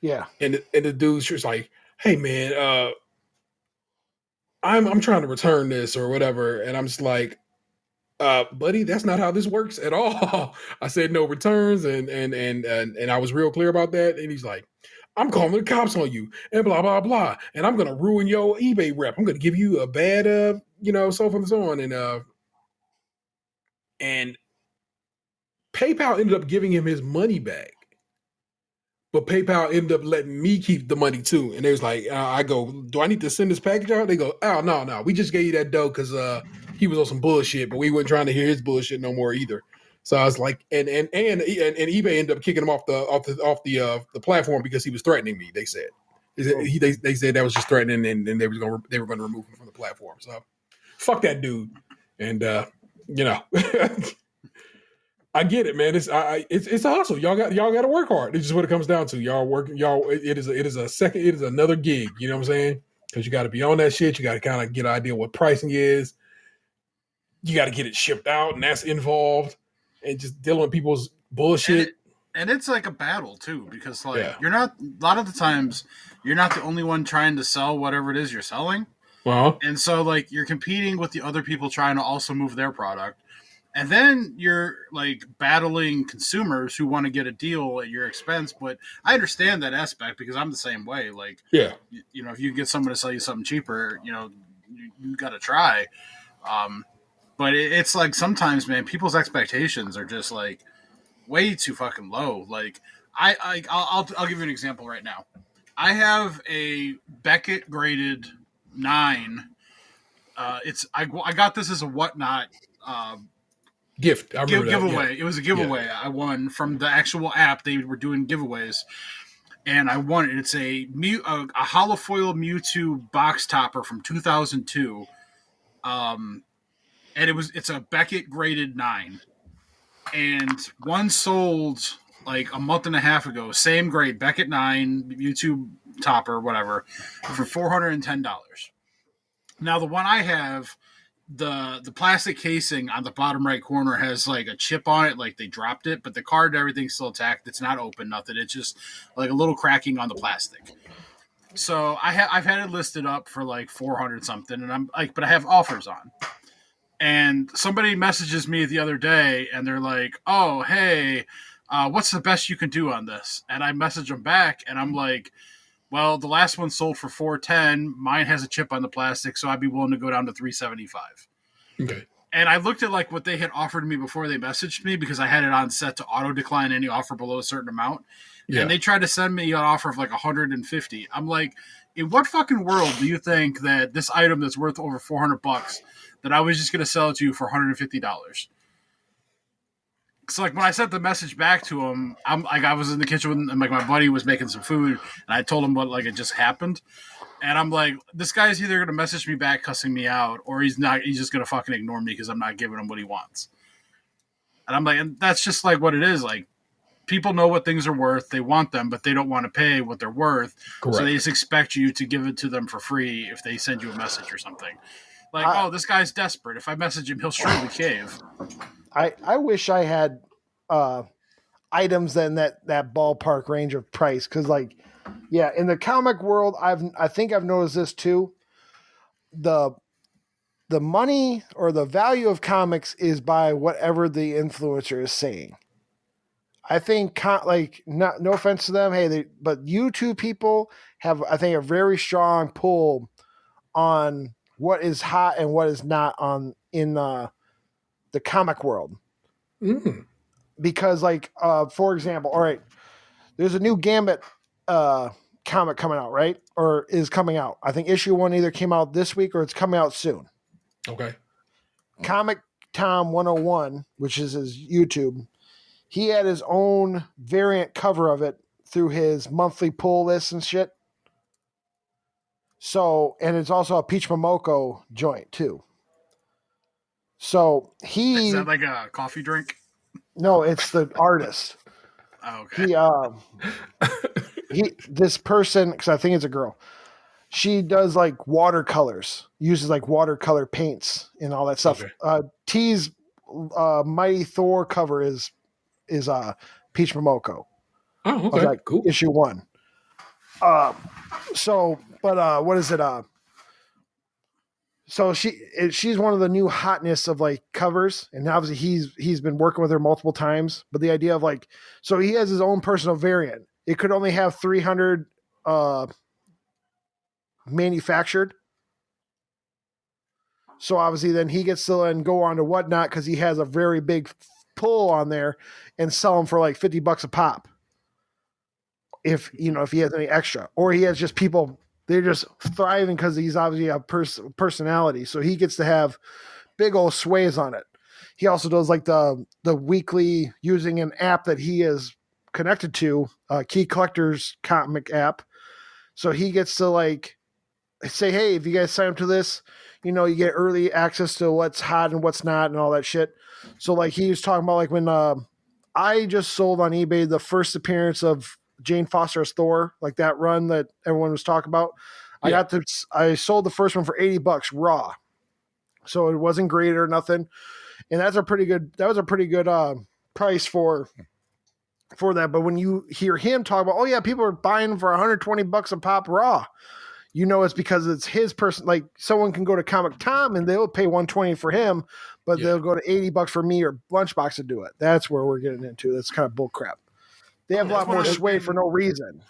Yeah. And the dude's just like, "Hey man, I'm trying to return this or whatever," and I'm just like, buddy, that's not how this works at all. I said no returns, and I was real clear about that. And he's like, I'm calling the cops on you, and blah blah blah, and I'm gonna ruin your eBay rep. I'm gonna give you a bad so forth and so on. And PayPal ended up giving him his money back. But PayPal ended up letting me keep the money too. And they was like, I go, do I need to send this package out? They go, oh, no. We just gave you that dough because he was on some bullshit, but we weren't trying to hear his bullshit no more either. So I was like, and eBay ended up kicking him off the platform because he was threatening me. They said, they said that was just threatening, and they were going to remove him from the platform. So fuck that dude. And I get it, man. It's a hustle. Y'all got to work hard. It's just what it comes down to. Y'all working. It is another gig. You know what I'm saying? Because you got to be on that shit. You got to kind of get an idea what pricing is. You got to get it shipped out, and that's involved. And just dealing with people's bullshit. And it's like a battle too, because you're not. A lot of the times, you're not the only one trying to sell whatever it is you're selling. Well, and so you're competing with the other people trying to also move their product. And then you're battling consumers who want to get a deal at your expense. But I understand that aspect because I'm the same way. If you get someone to sell you something cheaper, you got to try. But it's sometimes, man, people's expectations are just way too fucking low. I'll give you an example right now. I have a Beckett graded 9. I got this as a whatnot. Gift. I remember giveaway. Yeah. It was a giveaway. I won from the actual app. They were doing giveaways, and I won it. It's a holofoil Mewtwo box topper from 2002. And it's a Beckett graded 9, and one sold a month and a half ago. Same grade, Beckett 9 Mewtwo topper, whatever, for $410. Now the one I have. The plastic casing on the bottom right corner has a chip on it, they dropped it, but the card and everything's still intact. It's not open, nothing. It's just a little cracking on the plastic. So I've had it listed up for 400 something, and I'm but I have offers on. And somebody messages me the other day, and they're like, "Oh, hey, what's the best you can do on this?" And I message them back, and I'm like, well, the last one sold for $410. Mine has a chip on the plastic, so I'd be willing to go down to $375. Okay. And I looked at what they had offered me before they messaged me because I had it on set to auto decline any offer below a certain amount. Yeah. And they tried to send me an offer of $150. I'm like, in what fucking world do you think that this item that's worth over $400 that I was just going to sell it to you for $150? So when I sent the message back to him, I was in the kitchen and my buddy was making some food, and I told him what it just happened, and I'm like, this guy's either gonna message me back cussing me out, or he's not. He's just gonna fucking ignore me because I'm not giving him what he wants. And I'm like, and that's just what it is. People know what things are worth, they want them, but they don't want to pay what they're worth. Correct. So they just expect you to give it to them for free if they send you a message or something. Oh, this guy's desperate. If I message him, he'll surely cave. I wish I had items in that ballpark range of price because, in the comic world, I think I've noticed this too. The money or the value of comics is by whatever the influencer is saying. I think, no offense to them, but YouTube people have, I think, a very strong pull on what is hot and what is not in the comic world. Mm. Because for example, all right, there's a new Gambit comic coming out, right? Or is coming out. I think issue 1 either came out this week or it's coming out soon. Okay. Comic Tom 101, which is his YouTube, he had his own variant cover of it through his monthly pull list and shit. So, and it's also a Peach Momoko joint too. So Is that a coffee drink? No, it's the artist. Oh, okay. this person, because I think it's a girl, she does like watercolors, uses like watercolor paints and all that stuff. Okay. T's Mighty Thor cover is Peach Momoko. Oh, Of okay. like Cool. issue 1. What is it? So she's one of the new hotness of like covers, and obviously he's been working with her multiple times. But the idea of like, so he has his own personal variant. It could only have 300 manufactured. So obviously then he gets to then go on to Whatnot because he has a very big pull on there and sell them for like $50 a pop. If he has any extra, or he has just people, they're just thriving because he's obviously a personality. So he gets to have big old sways on it. He also does like the weekly, using an app that he is connected to, Key Collector's comic app. So he gets to like say, hey, if you guys sign up to this, you get early access to what's hot and what's not and all that shit. So like he was talking about like when I just sold on eBay the first appearance of Jane Foster as Thor, like that run that everyone was talking about. Yeah. I sold the first one for $80 raw. So it wasn't great or nothing. And that was a pretty good price for that. But when you hear him talk about, oh yeah, people are buying for $120 a pop raw, it's because it's his person. Like someone can go to Comic Tom and they'll pay $120 for him, but they'll go to $80 for me or Lunchbox to do it. That's where we're getting into. That's kind of bull crap. They have a lot more sway for no reason.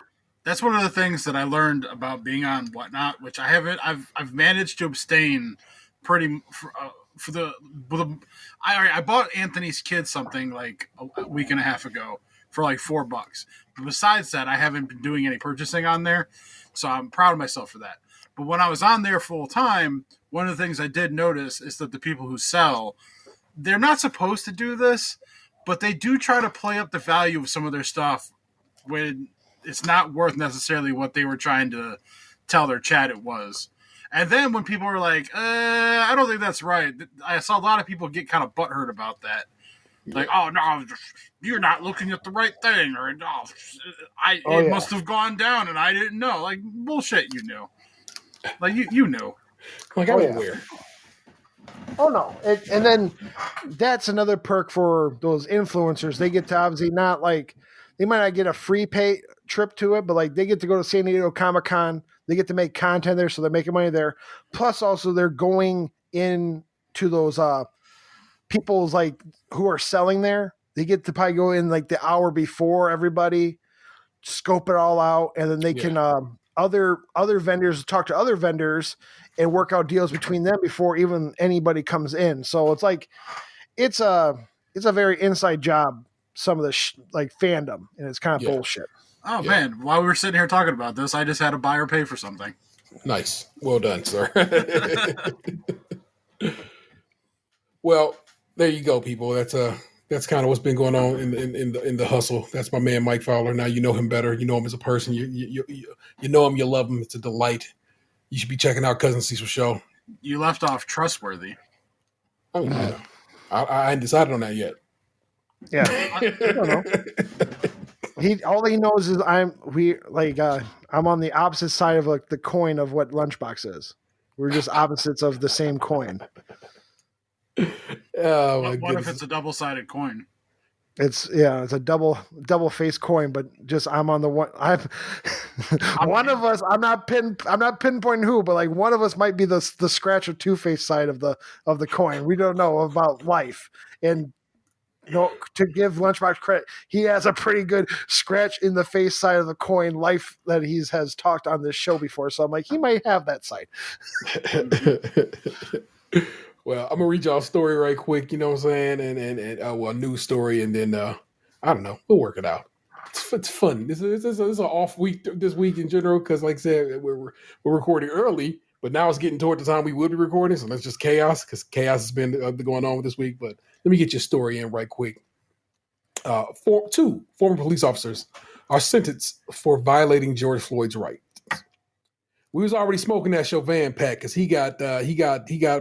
That's one of the things that I learned about being on Whatnot, which I haven't. I've managed to abstain pretty for the. I bought Anthony's kid something like a week and a half ago for like $4. But besides that, I haven't been doing any purchasing on there, so I'm proud of myself for that. But when I was on there full time, one of the things I did notice is that the people who sell, they're not supposed to do this, but they do try to play up the value of some of their stuff when it's not worth necessarily what they were trying to tell their chat it was. And then when people were like, I don't think that's right, I saw a lot of people get kind of butthurt about that. Like, oh, no, you're not looking at the right thing. Or, it must have gone down and I didn't know. Like, bullshit, you knew. Like, you knew. Like, I'm aware. Oh, no. And then that's another perk for those influencers. They get to obviously not like, they might not get a free pay trip to it, but like they get to go to San Diego Comic-Con. They get to make content there, so they're making money there. Plus also they're going in to those people's like who are selling there. They get to probably go in like the hour before everybody, scope it all out, and then they can other vendors talk to other vendors and work out deals between them before even anybody comes in. So it's like it's a very inside job, some of the like fandom, and it's kind of bullshit. Oh man, while we were sitting here talking about this, I just had a buyer pay for something. Nice. Well done, sir. Well, there you go, people. That's kind of what's been going on in the hustle. That's my man Mike Fowler. Now you know him better. You know him as a person. You know him. You love him. It's a delight. You should be checking out CuzNCiseal Show. You left off trustworthy. Oh, yeah. I ain't decided on that yet. Yeah, I don't know. All he knows is I'm on the opposite side of like the coin of what Lunchbox is. We're just opposites of the same coin. Oh my what if it's a double-sided coin? It's a double face coin, but just I'm on the one. One of us. I'm not pinpointing who, but like one of us might be the scratch or two-face side of the coin. We don't know about life, and to give Lunchbox credit, he has a pretty good scratch in the face side of the coin life that he has talked on this show before. So I'm like, he might have that side. Well, I'm gonna read y'all a story right quick, you know what I'm saying, and a news story, and then I don't know, we'll work it out. It's fun. This is an off week this week in general because, like I said, we're recording early, but now it's getting toward the time we will be recording, so that's just chaos because chaos has been going on with this week. But let me get your story in right quick. Two former police officers are sentenced for violating George Floyd's rights. We was already smoking that Chauvin pack because he got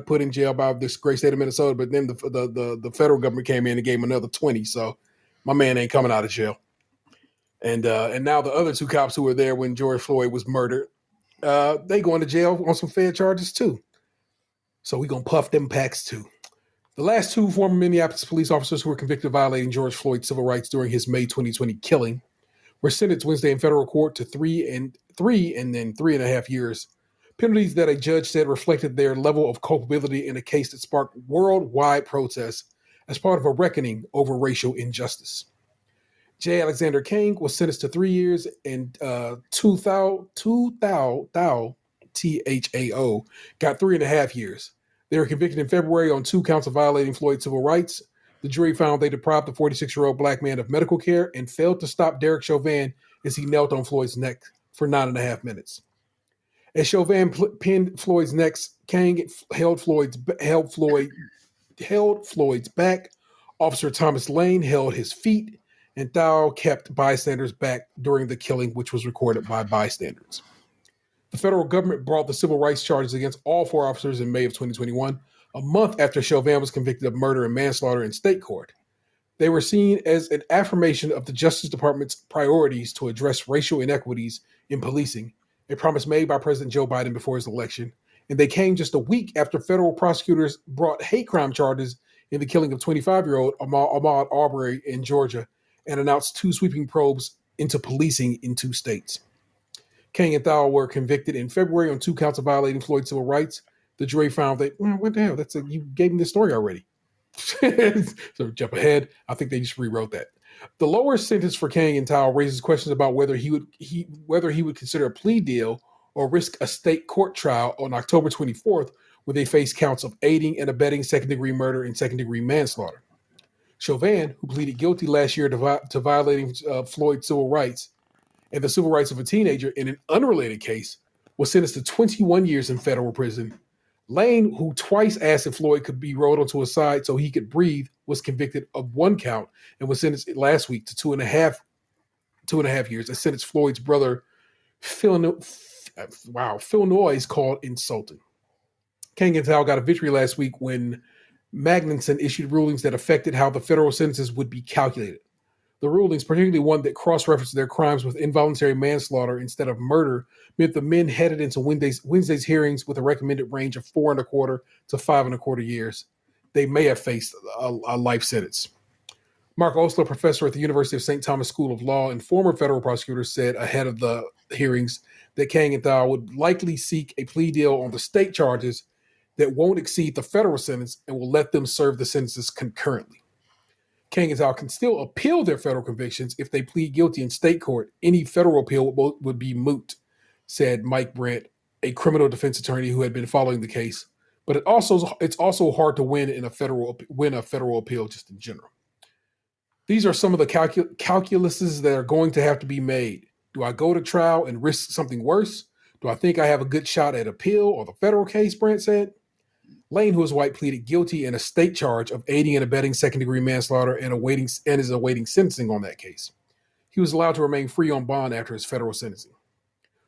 put in jail by this great state of Minnesota, but then the federal government came in and gave him another 20. So my man ain't coming out of jail. And now the other two cops who were there when George Floyd was murdered, they going to jail on some fair charges too. So we gonna puff them packs too. The last two former Minneapolis police officers who were convicted of violating George Floyd's civil rights during his May 2020 killing were sentenced Wednesday in federal court to 3 and 3.5 years. Penalties that a judge said reflected their level of culpability in a case that sparked worldwide protests as part of a reckoning over racial injustice. J. Alexander King was sentenced to 3 years, and Thao Thao got 3.5 years. They were convicted in February on 2 counts of violating Floyd's civil rights. The jury found they deprived the 46-year-old black man of medical care and failed to stop Derek Chauvin as he knelt on Floyd's neck for 9.5 minutes. As Chauvin pinned Floyd's neck, King held Floyd's back. Officer Thomas Lane held his feet, and Thao kept bystanders back during the killing, which was recorded by bystanders. The federal government brought the civil rights charges against all 4 officers in May of 2021, a month after Chauvin was convicted of murder and manslaughter in state court. They were seen as an affirmation of the Justice Department's priorities to address racial inequities in policing, a promise made by President Joe Biden before his election, and they came just a week after federal prosecutors brought hate crime charges in the killing of 25-year-old Ahmaud Arbery in Georgia and announced 2 sweeping probes into policing in 2 states. King and Thao were convicted in February on 2 counts of violating Floyd's civil rights. The jury found that, what the hell? You gave me this story already. So jump ahead. I think they just rewrote that. The lower sentence for King and Thao raises questions about whether he would consider a plea deal or risk a state court trial on October 24th, where they face counts of aiding and abetting second-degree murder and second-degree manslaughter. Chauvin, who pleaded guilty last year to violating Floyd's civil rights and the civil rights of a teenager in an unrelated case, was sentenced to 21 years in federal prison. Lane, who twice asked if Floyd could be rolled onto his side so he could breathe, was convicted of 1 count and was sentenced last week to 2.5 years. A sentence Floyd's brother Phil Noyes called insulting. King and Thao got a victory last week when Magnuson issued rulings that affected how the federal sentences would be calculated. The rulings, particularly one that cross-referenced their crimes with involuntary manslaughter instead of murder, meant the men headed into Wednesday's hearings with a recommended range of 4.25 to 5.25 years. They may have faced a life sentence. Mark Osler, professor at the University of St. Thomas School of Law and former federal prosecutor, said ahead of the hearings that King and Thao would likely seek a plea deal on the state charges that won't exceed the federal sentence and will let them serve the sentences concurrently. King and Thao can still appeal their federal convictions if they plead guilty in state court. Any federal appeal would be moot, said Mike Brandt, a criminal defense attorney who had been following the case. But it's also hard to win a federal appeal just in general. These are some of the calculuses that are going to have to be made. Do I go to trial and risk something worse? Do I think I have a good shot at appeal or the federal case, Brandt said. Lane, who is white, pleaded guilty in a state charge of aiding and abetting second-degree manslaughter and is awaiting sentencing on that case. He was allowed to remain free on bond after his federal sentencing.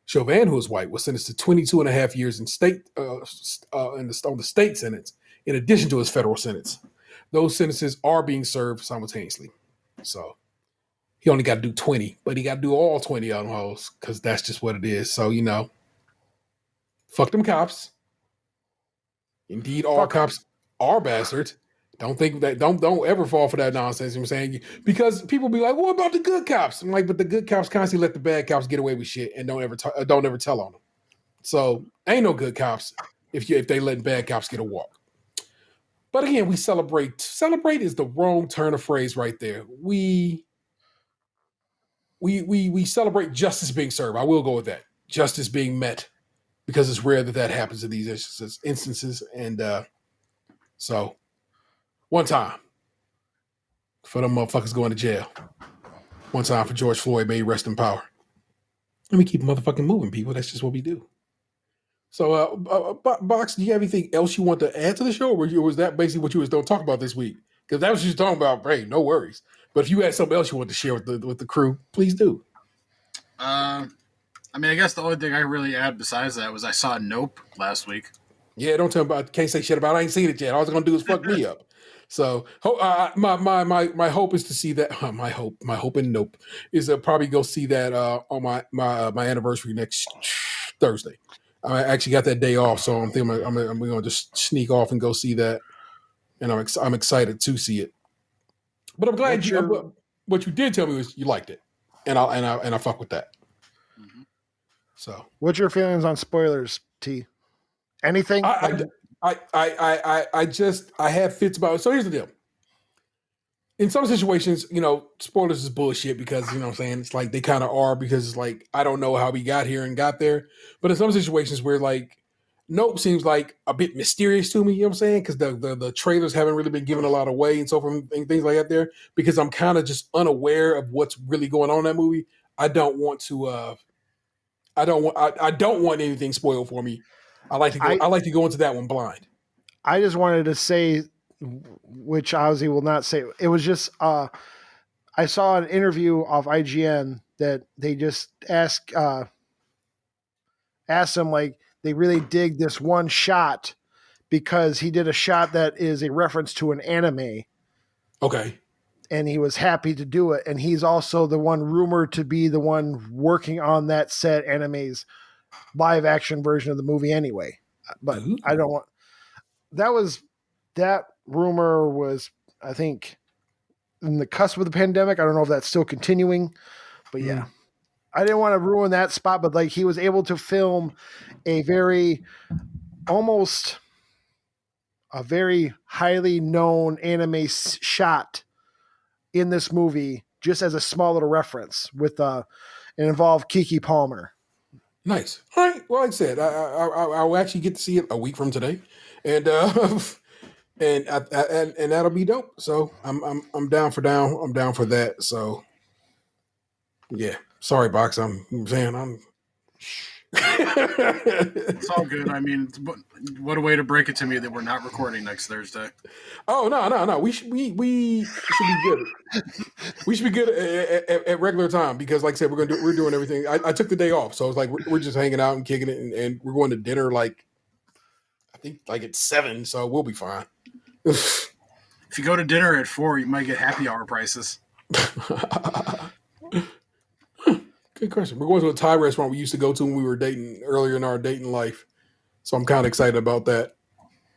Chauvin, who is white, was sentenced to 22.5 years in on the state sentence, in addition to his federal sentence. Those sentences are being served simultaneously. So he only got to do 20, but he got to do all 20 of them hoes because that's just what it is. So, fuck them cops. Indeed, all cops are bastards. Don't think that. Don't ever fall for that nonsense. You know what I'm saying? Because people be like, "What about the good cops?" I'm like, but the good cops constantly let the bad cops get away with shit and don't ever tell on them. So ain't no good cops if they let bad cops get a walk. But again, we celebrate. Celebrate is the wrong turn of phrase right there. We celebrate justice being served. I will go with that. Justice being met. Because it's rare that happens in these instances. And so, one time for them motherfuckers going to jail. One time for George Floyd, may he rest in power. Let me keep motherfucking moving, people. That's just what we do. So, Box, do you have anything else you want to add to the show? Or was that basically what you was going to talk about this week? Because that was just talking about, hey, no worries. But if you had something else you want to share with the crew, please do. I guess the only thing I really add besides that was I saw Nope last week. Yeah, don't tell me about. Can't say shit about it. I ain't seen it yet. All it's gonna do is fuck me up. So my hope is to see that. My hope and nope is to probably go see that on my anniversary next Thursday. I actually got that day off, so I'm thinking I'm going to just sneak off and go see that, and I'm excited to see it. But I'm glad what you did tell me was you liked it, and I fuck with that. Mm-hmm. So, what's your feelings on spoilers, T? Anything? I have fits about it. So here's the deal. In some situations, spoilers is bullshit because, what I'm saying, it's like they kind of are because it's like, I don't know how we got here and got there. But in some situations where like, Nope seems like a bit mysterious to me, you know what I'm saying? Because the trailers haven't really been giving a lot away and so forth and things like that there. Because I'm kind of just unaware of what's really going on in that movie. I don't want anything spoiled for me. I like to go into that one blind. I just wanted to say, which Ozzy will not say. It was just I saw an interview of IGN that they just asked him like they really dig this one shot because he did a shot that is a reference to an anime. Okay. And he was happy to do it. And he's also the one rumored to be the one working on that said anime's live action version of the movie anyway. But I don't want that rumor was, I think, in the cusp of the pandemic. I don't know if that's still continuing, but yeah. I didn't want to ruin that spot, but like he was able to film a very highly known anime shot in this movie just as a small little reference with it involved Keke Palmer. Nice. All right. Well, like I said, I'll actually get to see it a week from today, and and that'll be dope. So I'm down for that. So yeah. Sorry, Box. I'm saying It's all good. I mean, what a way to break it to me that we're not recording next Thursday. Oh no. We should be good. We should be good at regular time because, like I said, we're doing everything. I took the day off, so it's like we're just hanging out and kicking it, and we're going to dinner. Like I think like at 7, so we'll be fine. If you go to dinner at 4, you might get happy hour prices. Good question. We're going to a Thai restaurant we used to go to when we were dating earlier in our dating life, so I'm kind of excited about that.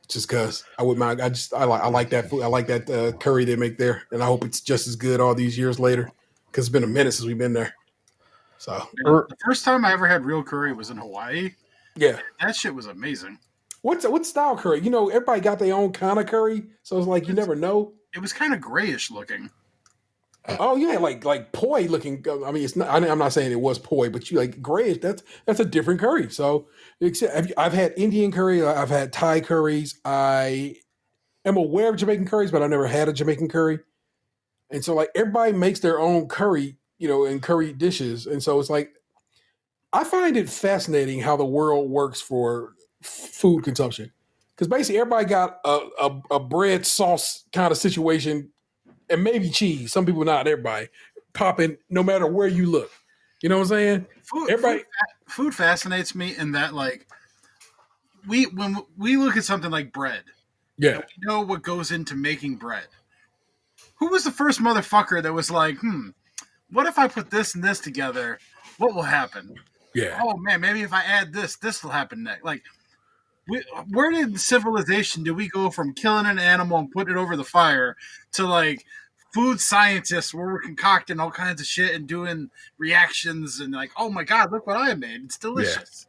Just because I wouldn't mind. I like that food. I like that curry they make there, and I hope it's just as good all these years later. Because it's been a minute since we've been there. So the first time I ever had real curry was in Hawaii. Yeah, that shit was amazing. What style curry? Everybody got their own kind of curry, so it's like you never know. It was kind of grayish looking. Oh yeah, like poi looking. I mean, it's not. I'm not saying it was poi, but you like grayish. That's a different curry. So I've had Indian curry. I've had Thai curries. I am aware of Jamaican curries, but I've never had a Jamaican curry. And so like everybody makes their own curry, and curry dishes. And so it's like I find it fascinating how the world works for food consumption, because basically everybody got a bread sauce kind of situation. And maybe cheese. Some people, not everybody, popping no matter where you look. You know what I'm saying? Food fascinates me in that, like, when we look at something like bread, yeah, we know what goes into making bread. Who was the first motherfucker that was like, what if I put this and this together? What will happen? Yeah. Oh man, maybe if I add this will happen next. Like, where did civilization do we go from killing an animal and putting it over the fire to like food scientists where we're concocting all kinds of shit and doing reactions and like, oh my God, look what I made. It's delicious.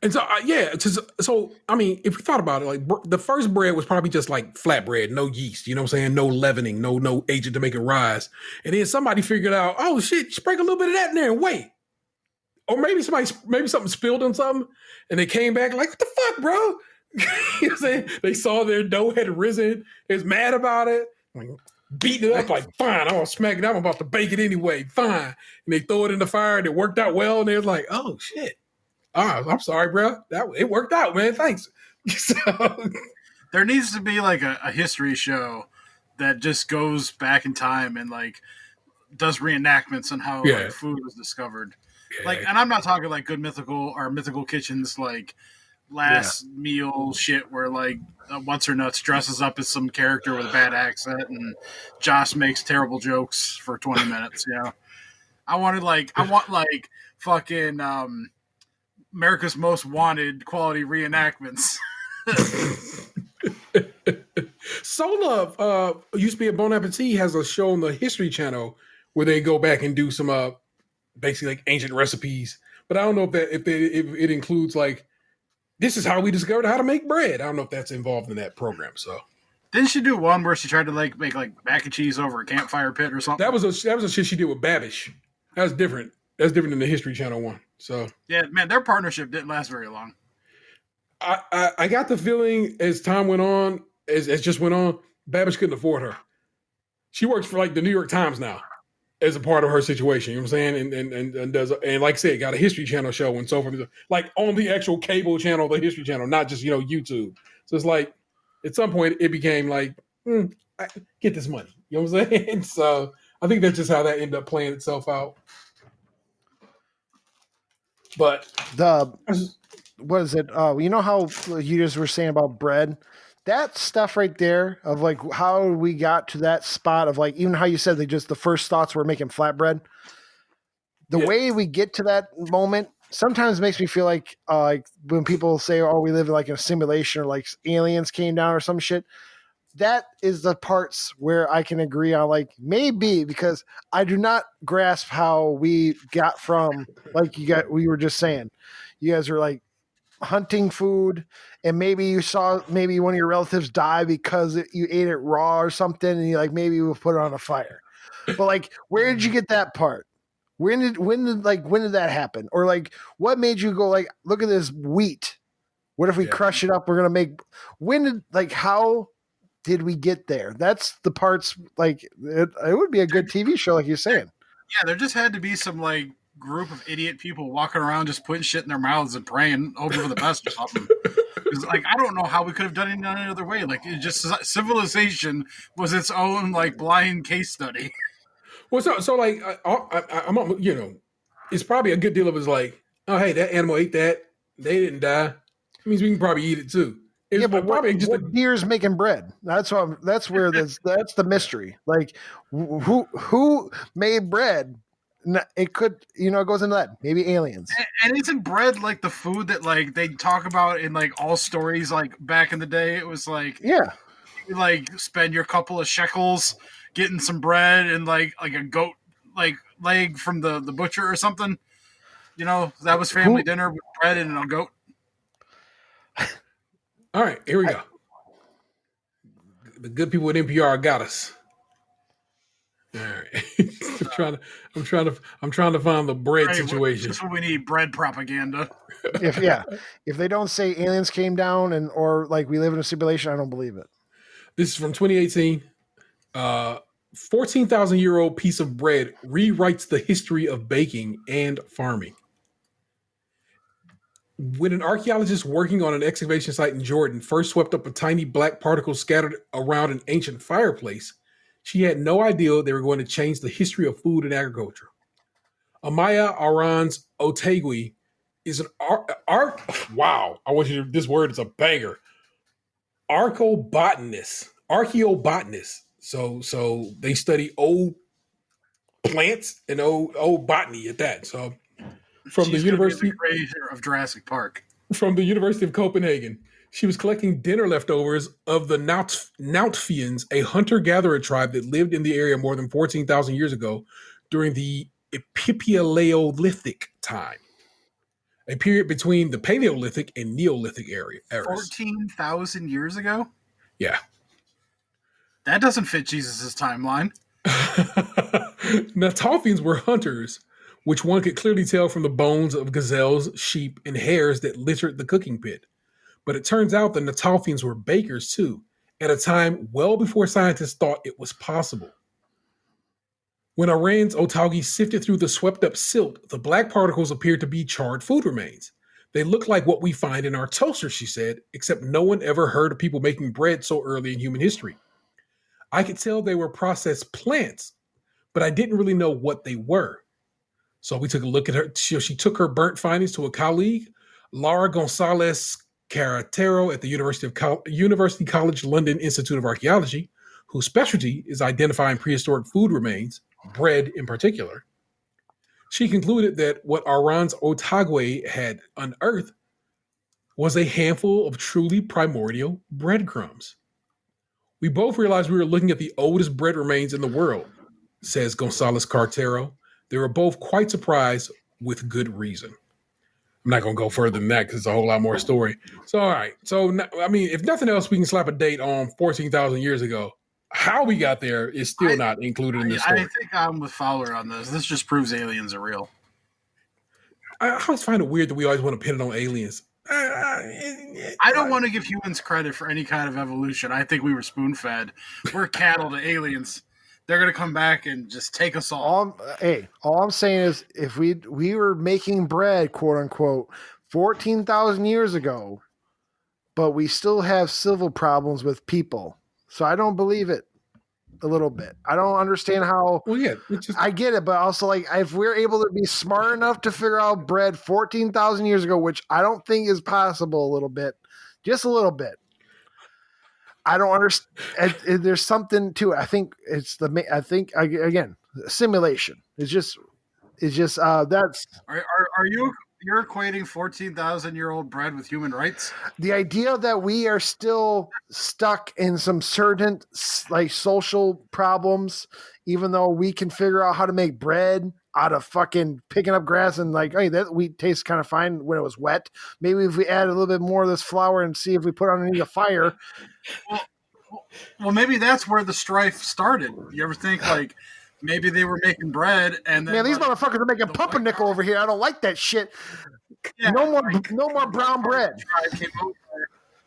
Yeah. And so I mean, if you thought about it, like the first bread was probably just like flat bread, no yeast, you know what I'm saying? No leavening, no agent to make it rise. And then somebody figured out, oh shit, sprinkle a little bit of that in there and wait. Or maybe something spilled on something and they came back like, what the fuck, bro? You know what I'm saying? They saw their dough had risen. They was mad about it. Like, beating it up like, fine, I'm going to smack it. I'm about to bake it anyway. Fine. And they throw it in the fire and it worked out well. And they was like, oh, shit. I'm sorry, bro. It worked out, man. Thanks. So, there needs to be like a history show that just goes back in time and like does reenactments on how like, food was discovered. Yeah. Like, and I'm not talking like good mythical kitchens, like last meal shit where like what's her nuts dresses up as some character with a bad accent and Josh makes terrible jokes for 20 minutes. I want fucking America's Most Wanted quality reenactments. Sola used to be a Bon Appetit, has a show on the History Channel where they go back and do some basically like ancient recipes. But I don't know if it includes like, this is how we discovered how to make bread. I don't know if that's involved in that program. So didn't she do one where she tried to like make like mac and cheese over a campfire pit or something? That was a shit she did with Babish. That's different. That's different than the History Channel one. So yeah, man, their partnership didn't last very long. I got the feeling as time went on, as just went on, Babish couldn't afford her. She works for like the New York Times now as a part of her situation. You know what I'm saying? And does, and like I said, got a History Channel show and so forth. Like on the actual cable channel, the History Channel, not just, YouTube. So it's like at some point it became like, get this money. You know what I'm saying? So I think that's just how that ended up playing itself out. But what is it? You know how you just were saying about bread? That stuff right there of like how we got to that spot of like, even how you said the first thoughts were making flatbread. The way we get to that moment sometimes makes me feel like when people say, oh, we live in like in a simulation or like aliens came down or some shit. That is the parts where I can agree on like maybe, because I do not grasp how we got from like we were just saying, you guys were like hunting food and maybe you saw maybe one of your relatives die because you ate it raw or something and you like maybe we'll put it on a fire. But like, where did you get that part? When did that happen? Or like, what made you go like, look at this wheat? What if we crush it up? We're gonna make. How did we get there? That's the parts. Like, it would be a good TV show, like you're saying. Yeah, there just had to be some like group of idiot people walking around just putting shit in their mouths and praying, hoping for the best or something. Because like, I don't know how we could have done it any other way. Like, it just civilization was its own like blind case study. Well, so like, I'm it's probably a good deal of it's like, oh, hey, that animal ate that. They didn't die. It means we can probably eat it too. It's but what deer's making bread? That's where that's the mystery. Like, who made bread? It could, it goes into that. Maybe aliens. And isn't bread like the food that like they talk about in like all stories? Like back in the day, it was like, you like spend your couple of shekels getting some bread and like a goat like leg from the butcher or something. That was family dinner with bread and a goat. All right, here we go. The good people at NPR got us. All right. I'm trying to find the bread situation. That's what we need, bread propaganda. If they don't say aliens came down or like we live in a simulation, I don't believe it. This is from 2018. 14,000-year-old piece of bread rewrites the history of baking and farming. When an archaeologist working on an excavation site in Jordan first swept up a tiny black particle scattered around an ancient fireplace, she had no idea they were going to change the history of food and agriculture. Amaya Aran's Otegui is an wow, I want you to, this word is a banger. Archaeobotanist. So they study old plants and old botany at that. So from the University of Jurassic Park. From the University of Copenhagen, she was collecting dinner leftovers of the Nautfians, a hunter-gatherer tribe that lived in the area more than 14,000 years ago during the Epipaleolithic time, a period between the Paleolithic and Neolithic eras. 14,000 years ago? Yeah. That doesn't fit Jesus' timeline. Nautfians were hunters, which one could clearly tell from the bones of gazelles, sheep, and hares that littered the cooking pit. But it turns out the Nautfians were bakers too, at a time well before scientists thought it was possible. When Aran's Otegui sifted through the swept-up silt, the black particles appeared to be charred food remains. They look like what we find in our toaster, she said, except no one ever heard of people making bread so early in human history. I could tell they were processed plants, but I didn't really know what they were. So we took a look at her. She took her burnt findings to a colleague, Laura Gonzalez Carratero at the University College London Institute of Archaeology, whose specialty is identifying prehistoric food remains, bread in particular. She concluded that what Aran's Otague had unearthed was a handful of truly primordial breadcrumbs. We both realized we were looking at the oldest bread remains in the world, says Gonzalez Cartero. They were both quite surprised with good reason. I'm not going to go further than that because it's a whole lot more story. So, all right. So, I mean, if nothing else, we can slap a date on 14,000 years ago. How we got there is still not included in this story. I think I'm with Fowler on this. This just proves aliens are real. I always find it weird that we always want to pin it on aliens. I don't want to give humans credit for any kind of evolution. I think we were spoon-fed. We're cattle to aliens. They're going to come back and just take us all. All I'm saying is if we were making bread, quote unquote, 14,000 years ago, but we still have civil problems with people. So I don't believe it a little bit. I don't understand how. Well, yeah. I get it, but also, like, if we're able to be smart enough to figure out bread 14,000 years ago, which I don't think is possible a little bit, just a little bit. I don't understand. There's something to it. I think again, simulation. It's just that's. Are you're equating 14,000-year-old bread with human rights? The idea that we are still stuck in some certain like social problems, even though we can figure out how to make bread out of fucking picking up grass and like, hey, that wheat tastes kind of fine when it was wet. Maybe if we add a little bit more of this flour and see if we put it underneath a fire. Well, maybe that's where the strife started. You ever think like maybe they were making bread and then these motherfuckers are making pumpernickel over here. I don't like that shit. Yeah, no more brown bread. Came over,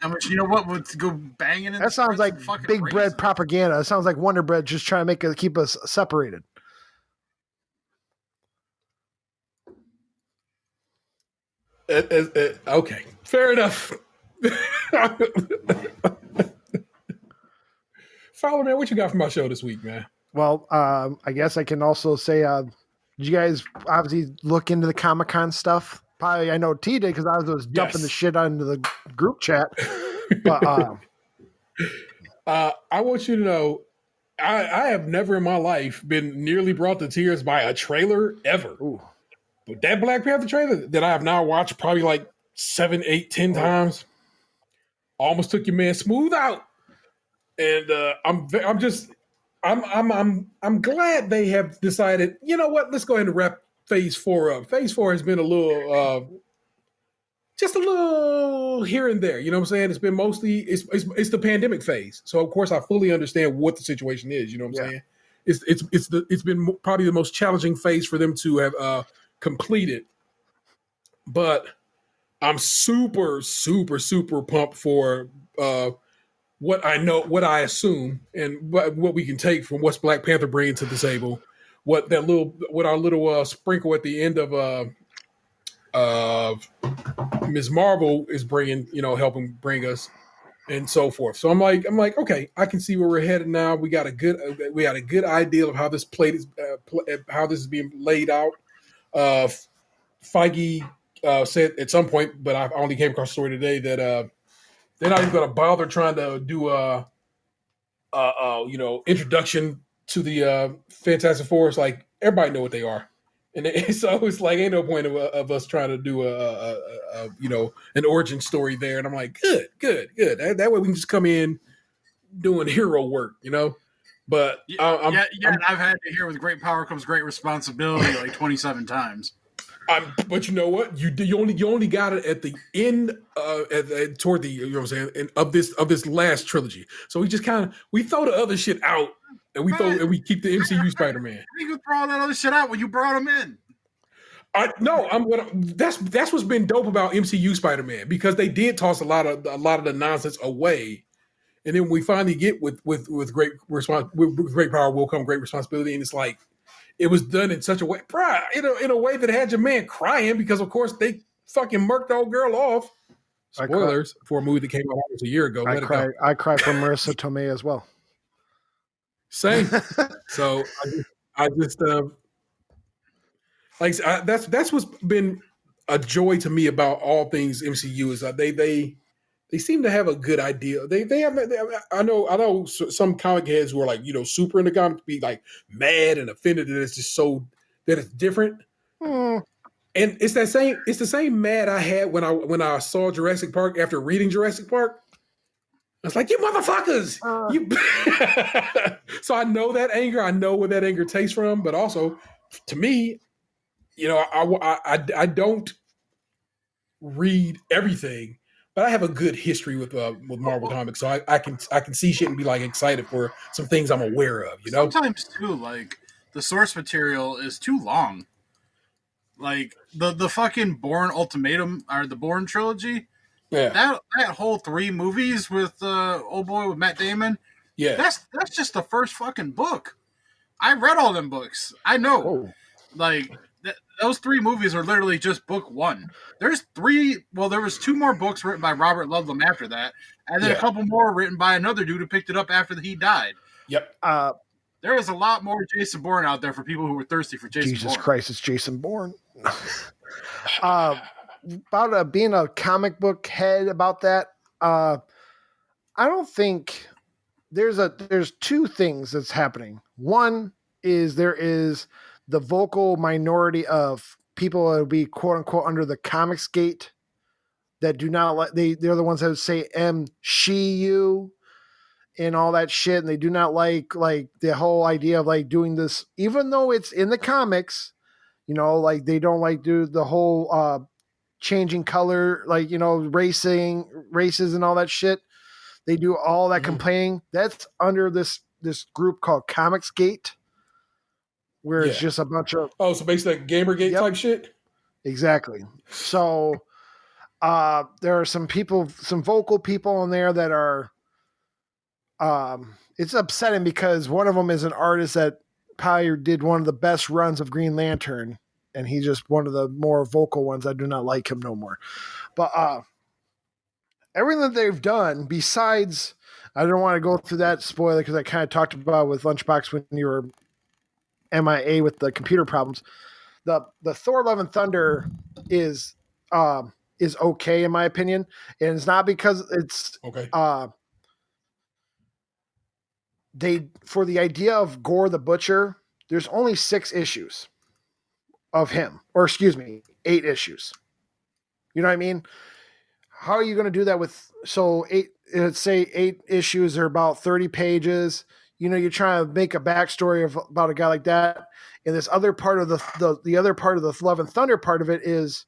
and which, you know what, would go banging in. That sounds like big bread propaganda. It sounds like Wonder Bread just trying to keep us separated. Okay, fair enough. Fowler, man, what you got from my show this week, man? Well, I guess I can also say, did you guys obviously look into the Comic-Con stuff? Probably, I know T did because I was dumping the shit into the group chat. But I want you to know, I have never in my life been nearly brought to tears by a trailer ever. Ooh. But that Black Panther trailer that I have now watched probably like 7, 8, 10 times almost took your man Smooth out. And I'm glad they have decided, you know what, let's go ahead and wrap Phase 4 up. Phase 4 has been a little, just a little here and there. You know what I'm saying? It's been mostly, it's the pandemic phase. So of course I fully understand what the situation is. You know what I'm saying? It's been probably the most challenging phase for them to have completed. But I'm super, super, super pumped for what I know, what I assume, and what we can take from what's Black Panther bringing to the table. What our little sprinkle at the end of Ms. Marvel is bringing, helping bring us, and so forth. So I'm like, okay, I can see where we're headed now. We got a good idea of how this how this is being laid out. Feige said at some point, but I only came across the story today that they're not even going to bother trying to do introduction to the Fantastic Four. It's like everybody know what they are, and so it's like ain't no point of us trying to do an origin story there. And I'm like, good. That way we can just come in doing hero work, But I've had to hear with great power comes great responsibility like 27 times. But you know what? You only got it at the end, toward the what I'm saying, of this last trilogy. So we just we throw the other shit out, and we keep the MCU Spider-Man. You can throw all that other shit out when you brought him in. That's what's been dope about MCU Spider-Man, because they did toss a lot of the nonsense away, and then we finally get with great with great power will come great responsibility, and it's like. It was done in such a way, in a way that had your man crying because, of course, they fucking murked the old girl off. Spoilers for a movie that came out almost a year ago. I cry for Marissa Tomei as well. Same. So I just that's what's been a joy to me about all things MCU is that they they seem to have a good idea. I know some comic heads who are like, super into comics be like mad and offended that it's just so that it's different. Hmm. And it's the same mad I had when I saw Jurassic Park after reading Jurassic Park. I was like, you motherfuckers! So I know that anger. I know where that anger takes from. But also, to me, I don't read everything, but I have a good history with Marvel Comics, so I can see shit and be like excited for some things I'm aware of. Sometimes too, like the source material is too long. Like the fucking Bourne Ultimatum or the Bourne trilogy. Yeah, that whole 3 movies with old boy with Matt Damon. yeah. That's just the first fucking book. I read all them books. I know. Oh. Like those 3 movies are literally just book 1. There's 3. Well, there was 2 more books written by Robert Ludlum after that, and then a couple more written by another dude who picked it up after he died. Yep. There is a lot more Jason Bourne out there for people who were thirsty for Jason Bourne. Jesus Christ, it's Jason Bourne. About being a comic book head about that, I don't think there's 2 things that's happening. One is there is the vocal minority of people that would be quote unquote under the comics gate that do not like they're the ones that would say she you and all that shit, and they do not like the whole idea of like doing this even though it's in the comics, like they don't like do the whole changing color, like races and all that shit. They do all that complaining. That's under this group called Comicsgate, where it's just a bunch of so basically like Gamergate type shit. Exactly. So there are some vocal people in there that are it's upsetting because one of them is an artist that probably did one of the best runs of Green Lantern, and he's just one of the more vocal ones. I do not like him no more. But everything that they've done, besides, I don't want to go through that spoiler because I kind of talked about with Lunchbox when you were MIA with the computer problems. The Thor: Love and Thunder is okay in my opinion, and it's not because it's okay. They for the idea of Gore the Butcher, there's only 6 issues of him, or excuse me, 8 issues. You know what I mean? How are you going to do that with 8? Let's say 8 issues are about 30 pages. You're trying to make a backstory about a guy like that, and this other part of the other part of the Love and Thunder part of it is,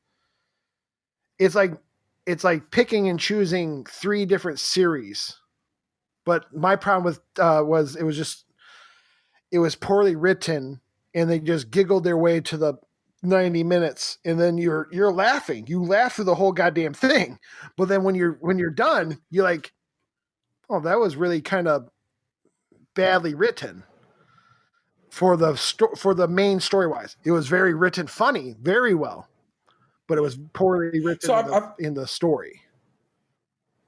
it's like picking and choosing 3 different series. But my problem with was it was poorly written, and they just giggled their way to the 90 minutes, and then you're laughing. You laugh through the whole goddamn thing. But then when you're done, you're like, oh, that was really kind of badly written for the main story wise. It was very written, funny, very well, but it was poorly written in the story.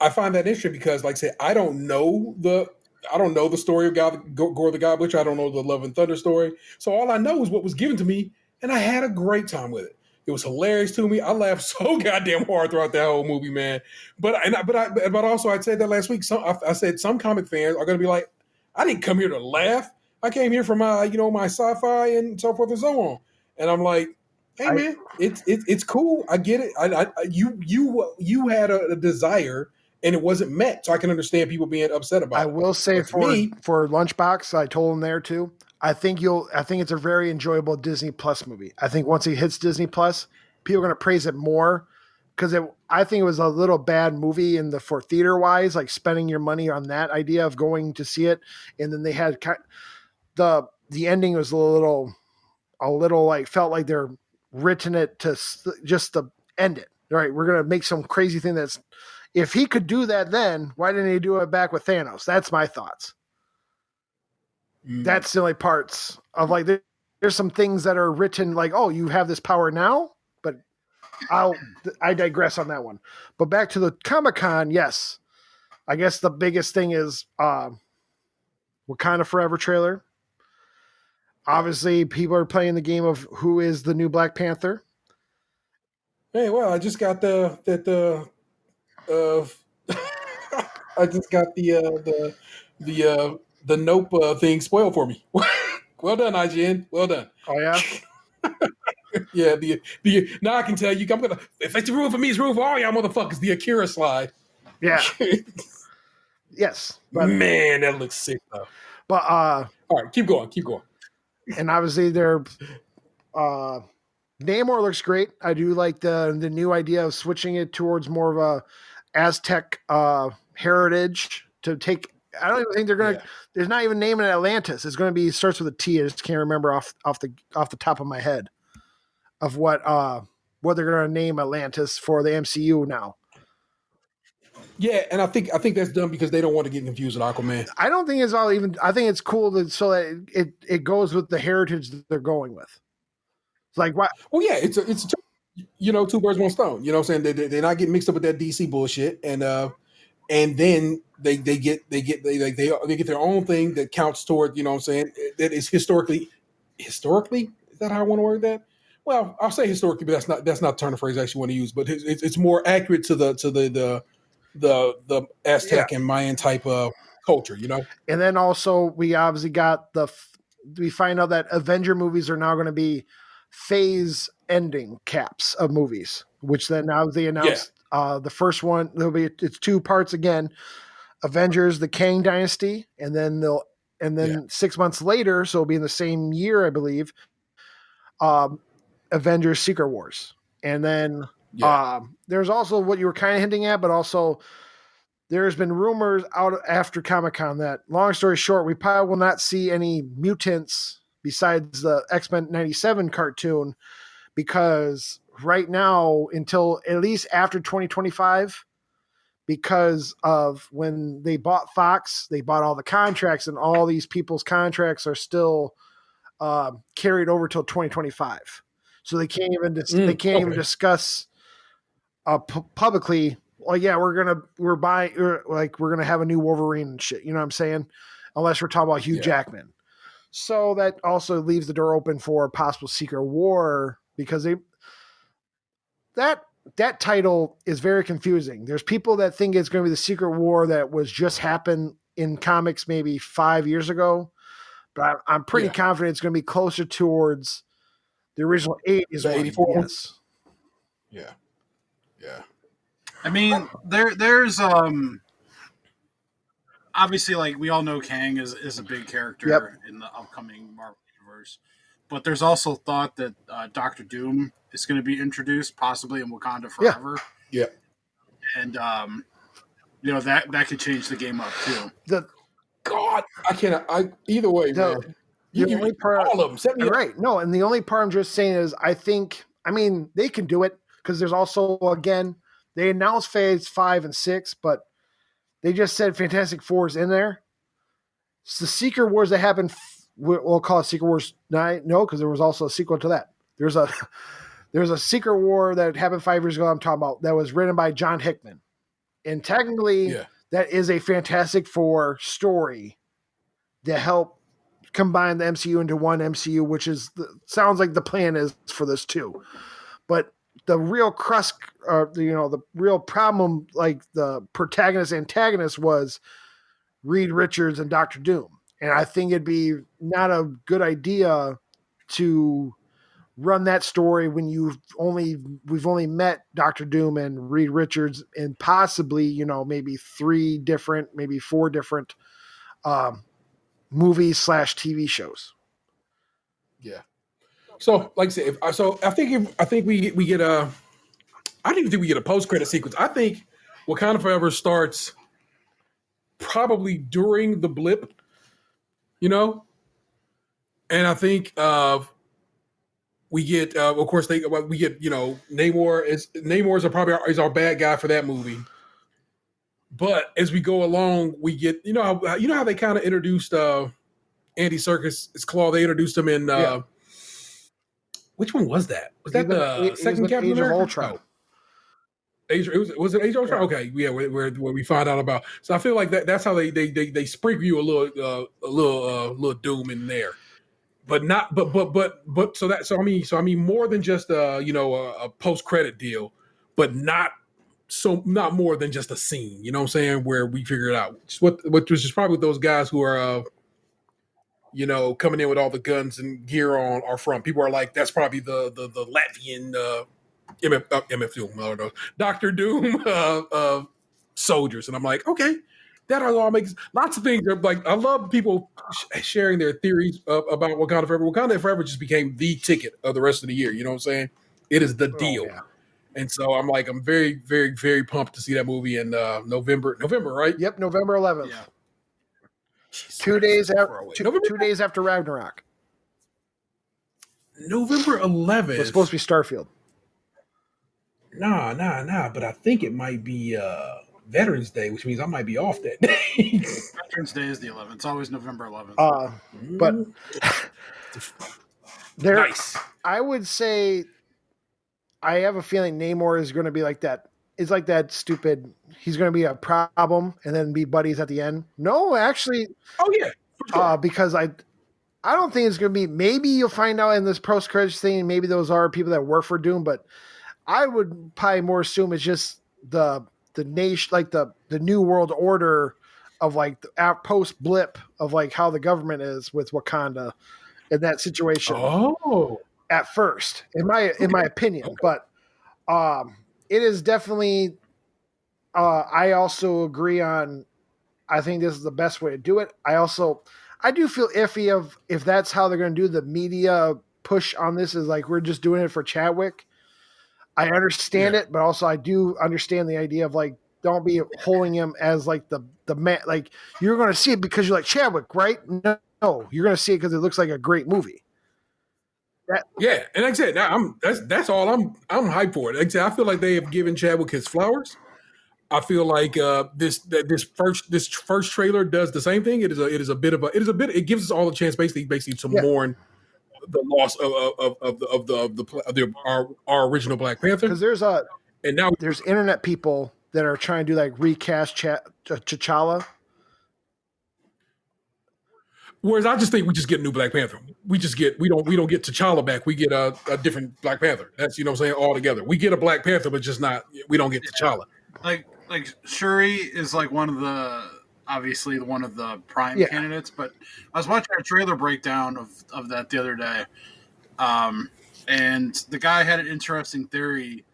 I find that interesting because, like I said, I don't know the story of Gore the God Butcher. I don't know the Love and Thunder story. So all I know is what was given to me, and I had a great time with it. It was hilarious to me. I laughed so goddamn hard throughout that whole movie, man. But also I said that last week. I said some comic fans are going to be like, I didn't come here to laugh. I came here for my my sci-fi and so forth and so on. And I'm like, hey man, it's cool. I get it. You had a desire. And it wasn't met, so I can understand people being upset about it. I will say for Lunchbox, I told him there too. I think it's a very enjoyable Disney Plus movie. I think once it hits Disney Plus, people are going to praise it more because I think it was a little bad movie for theater wise, like spending your money on that idea of going to see it, and then they had the ending was a little like felt like they're written it to just to end it. All right, we're going to make some crazy thing that's. If he could do that then, why didn't he do it back with Thanos? That's my thoughts. That's the only parts of like, there's some things that are written like, oh, you have this power now, but I digress on that one. But back to the Comic-Con, yes. I guess the biggest thing is Wakanda Forever trailer. Obviously, people are playing the game of who is the new Black Panther. Hey, well, I just got I just got the Nope thing spoiled for me. Well done, IGN. Well done. Oh yeah. Yeah, the now I can tell you, I'm gonna if it's ruined for me, it's ruined for all y'all motherfuckers. The Akira slide. Yeah. Yes. But Man, that looks sick though. but All right, keep going. and obviously their Namor looks great. I do like the new idea of switching it towards more of a Aztec heritage to take. I don't even think they're gonna. Yeah. There's not even naming it Atlantis. It's going to be starts with a T. I just can't remember off the top of my head of what they're going to name Atlantis for the MCU now. Yeah, and I think that's done because they don't want to get confused with Aquaman. I don't think it's all even. I think it's cool so that it goes with the heritage that they're going with. It's like what? Well, yeah, it's two birds, one stone. You know what I'm saying? They're not getting mixed up with that DC bullshit, and then they get their own thing that counts toward, you know what I'm saying, that is historically is that how I want to word that? Well, I'll say historically, but that's not the turn of phrase I actually want to use, but it's more accurate to the Aztec and Mayan type of culture, you know. And then also we obviously got we find out that Avenger movies are now going to be phase ending caps of movies, which then now they announced the first one it's 2 parts again. Avengers, the Kang Dynasty, and then 6 months later, so it'll be in the same year, I believe, Avengers Secret Wars. And then there's also what you were kind of hinting at, but also there's been rumors out after Comic-Con that, long story short, we probably will not see any mutants besides the X-Men 97 cartoon, because right now, until at least after 2025, because of when they bought Fox, they bought all the contracts, and all these people's contracts are still carried over till 2025. So they can't even even discuss publicly. Well, yeah, we're gonna have a new Wolverine and shit. You know what I'm saying? Unless we're talking about Hugh Jackman. So that also leaves the door open for a possible Secret War, because that title is very confusing. There's people that think it's going to be the Secret War that was just happened in comics maybe 5 years ago, but I'm pretty confident it's going to be closer towards the original 80s. The 84? Yes. Yeah. I mean, there's obviously, like, we all know Kang is a big character in the upcoming Marvel universe, but there's also thought that Doctor Doom is going to be introduced possibly in Wakanda Forever. Yeah. And that could change the game up too. I can't. Either way, man. You give me all of them. Right. No, and the only part I'm just saying is I mean, they can do it, because there's also, again, they announced phase 5 and 6, but they just said Fantastic Four is in there. It's the Secret Wars that happened. We'll call it Secret Wars 9. No, because there was also a sequel to that. There's a Secret War that happened 5 years ago. I'm talking about that was written by John Hickman, and technically that is a Fantastic Four story to help combine the MCU into one MCU, which sounds like the plan is for this too. But the real crust, the real problem, like the protagonist antagonist, was Reed Richards and Doctor Doom. And I think it'd be not a good idea to run that story when we've only met Doctor Doom and Reed Richards in possibly, maybe 3 different, maybe 4 different movies / TV shows. Yeah. So, like I said, I think we get a. I don't even think we get a post-credit sequence. I think Wakanda Forever starts probably during the blip, and I think we get, of course, we get, Namor is our bad guy for that movie. But as we go along, we get, how they kind of introduced Andy Serkis' Claw. They introduced him in. Which one was that? Was that the second Captain America? Age of Ultron. Was it Age of Ultron? Okay, yeah, where we find out about. So I feel like that's how they sprinkle you a little Doom in there, but not but so I mean more than just a post credit deal, but not so not more than just a scene, you know what I'm saying, where we figure it out. What was just probably those guys who are coming in with all the guns and gear on are from. People are like, that's probably the Latvian MF Doom, no, Doctor Doom soldiers. And I'm like, okay, that all makes lots of things. Are like, I love people sharing their theories about Wakanda Forever. Wakanda Forever just became the ticket of the rest of the year. You know what I'm saying? It is the deal. Yeah. And so I'm very, very, very pumped to see that movie in November, right? Yep, November 11th. Yeah. Jesus, 2 days so after far away. 2 days after Ragnarok. November 11th. It's supposed to be Starfield. Nah. But I think it might be Veterans Day, which means I might be off that day. Veterans Day is the 11th. It's always November 11th. But there, Nice. I would say, I have a feeling Namor is going to be like that. It's like that stupid. He's going to be a problem and then be buddies at the end. No, actually, Oh yeah. For sure. because I don't think it's going to be. Maybe you'll find out in this post credits thing. Maybe those are people that work for Doom, but I would probably more assume it's just the nation, like the new world order of like the post blip of like how the government is with Wakanda in that situation. Oh. At first, in my opinion, but it is definitely. I also agree on. I think this is the best way to do it. I do feel iffy of if that's how they're going to do the media push on this is like we're just doing it for Chadwick. I understand it, but also I do understand the idea of like don't be holding him as like the man. Like you're going to see it because you like Chadwick, right? No, you're going to see it because it looks like a great movie. Yeah, and like I said, that's all I'm hyped for it. Like I said, I feel like they have given Chadwick his flowers. I feel like this first trailer does the same thing. It gives us all a chance basically to mourn the loss of our original Black Panther. Because there's internet people that are trying to do like recast T'Challa. Whereas I just think we just get a new Black Panther. We don't get T'Challa back. We get a different Black Panther. That's what I'm saying all together. We get a Black Panther, but just not. We don't get T'Challa. Like Shuri is like one of the prime candidates. But I was watching a trailer breakdown of that the other day, and the guy had an interesting theory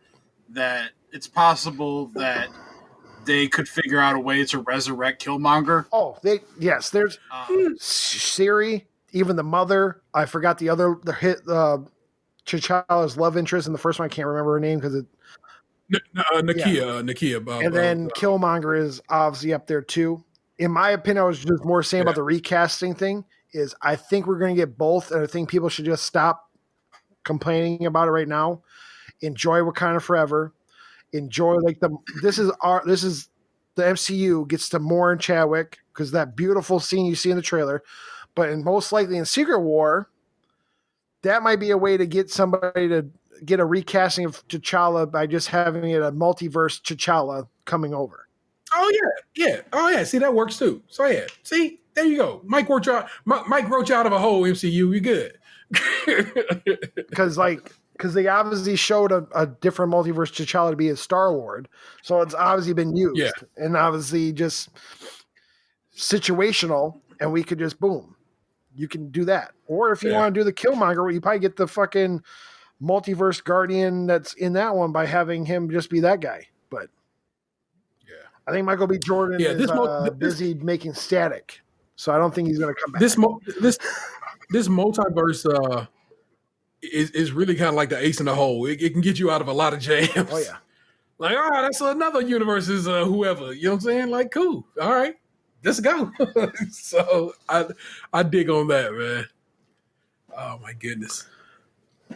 that it's possible that they could figure out a way to resurrect Killmonger. Oh, there's Siri, even the mother. I forgot T'Challa's love interest in the first one. I can't remember her name because it. Nakia. And then Killmonger is obviously up there too. In my opinion, I was just more saying about the recasting thing. Is I think we're going to get both, and I think people should just stop complaining about it right now. Enjoy Wakanda Forever. Enjoy this is the MCU gets to mourn Chadwick because that beautiful scene you see in the trailer, but most likely in Secret War, that might be a way to get somebody to get a recasting of T'Challa by just having it a multiverse T'Challa coming over. Oh yeah. Oh yeah. See, that works too. So yeah. See, there you go. Mike Roach out of a whole MCU. You good? Because they obviously showed a different multiverse T'Challa to be a Star-Lord. So it's obviously been used. Yeah. And obviously just situational, and we could just, boom. You can do that. Or if you want to do the Killmonger, you probably get the fucking multiverse Guardian that's in that one by having him just be that guy. But I think Michael B. Jordan is busy making Static. So I don't think he's going to come back. This multiverse is really kind of like the ace in the hole. It can get you out of a lot of jams. Oh, yeah. Like, all right, that's another universe is whoever. You know what I'm saying? Like, cool. All right, let's go. So I dig on that, man. Oh, my goodness.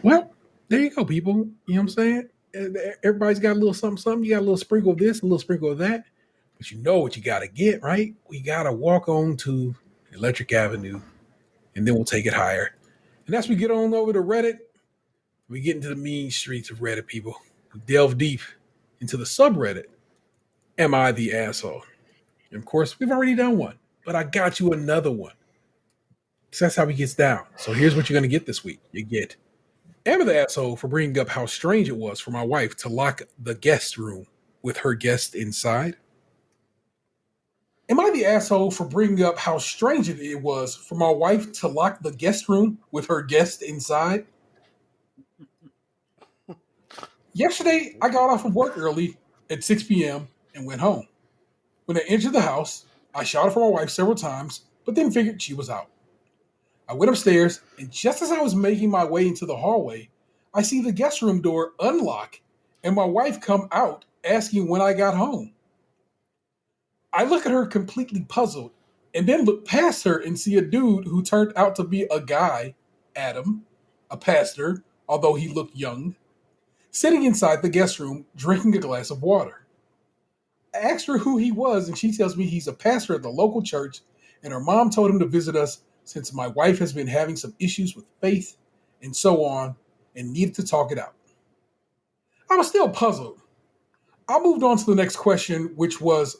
Well, there you go, people. You know what I'm saying? Everybody's got a little something. You got a little sprinkle of this, a little sprinkle of that. But you know what you got to get, right? We got to walk on to Electric Avenue, and then we'll take it higher. And as we get on over to Reddit, we get into the mean streets of Reddit, people. We delve deep into the subreddit, Am I the Asshole? And of course, we've already done one, but I got you another one. So that's how he gets down. So here's what you're going to get this week. You get, am I the asshole for bringing up how strange it was for my wife to lock the guest room with her guest inside? Am I the asshole for bringing up how strange it was for my wife to lock the guest room with her guest inside? Yesterday, I got off of work early at 6 p.m. and went home. When I entered the house, I shouted for my wife several times, but then figured she was out. I went upstairs, and just as I was making my way into the hallway, I see the guest room door unlock and my wife come out asking when I got home. I look at her completely puzzled and then look past her and see a dude who turned out to be a guy, Adam, a pastor, although he looked young, sitting inside the guest room drinking a glass of water. I asked her who he was, and she tells me he's a pastor at the local church, and her mom told him to visit us since my wife has been having some issues with faith and so on and needed to talk it out. I was still puzzled. I moved on to the next question, which was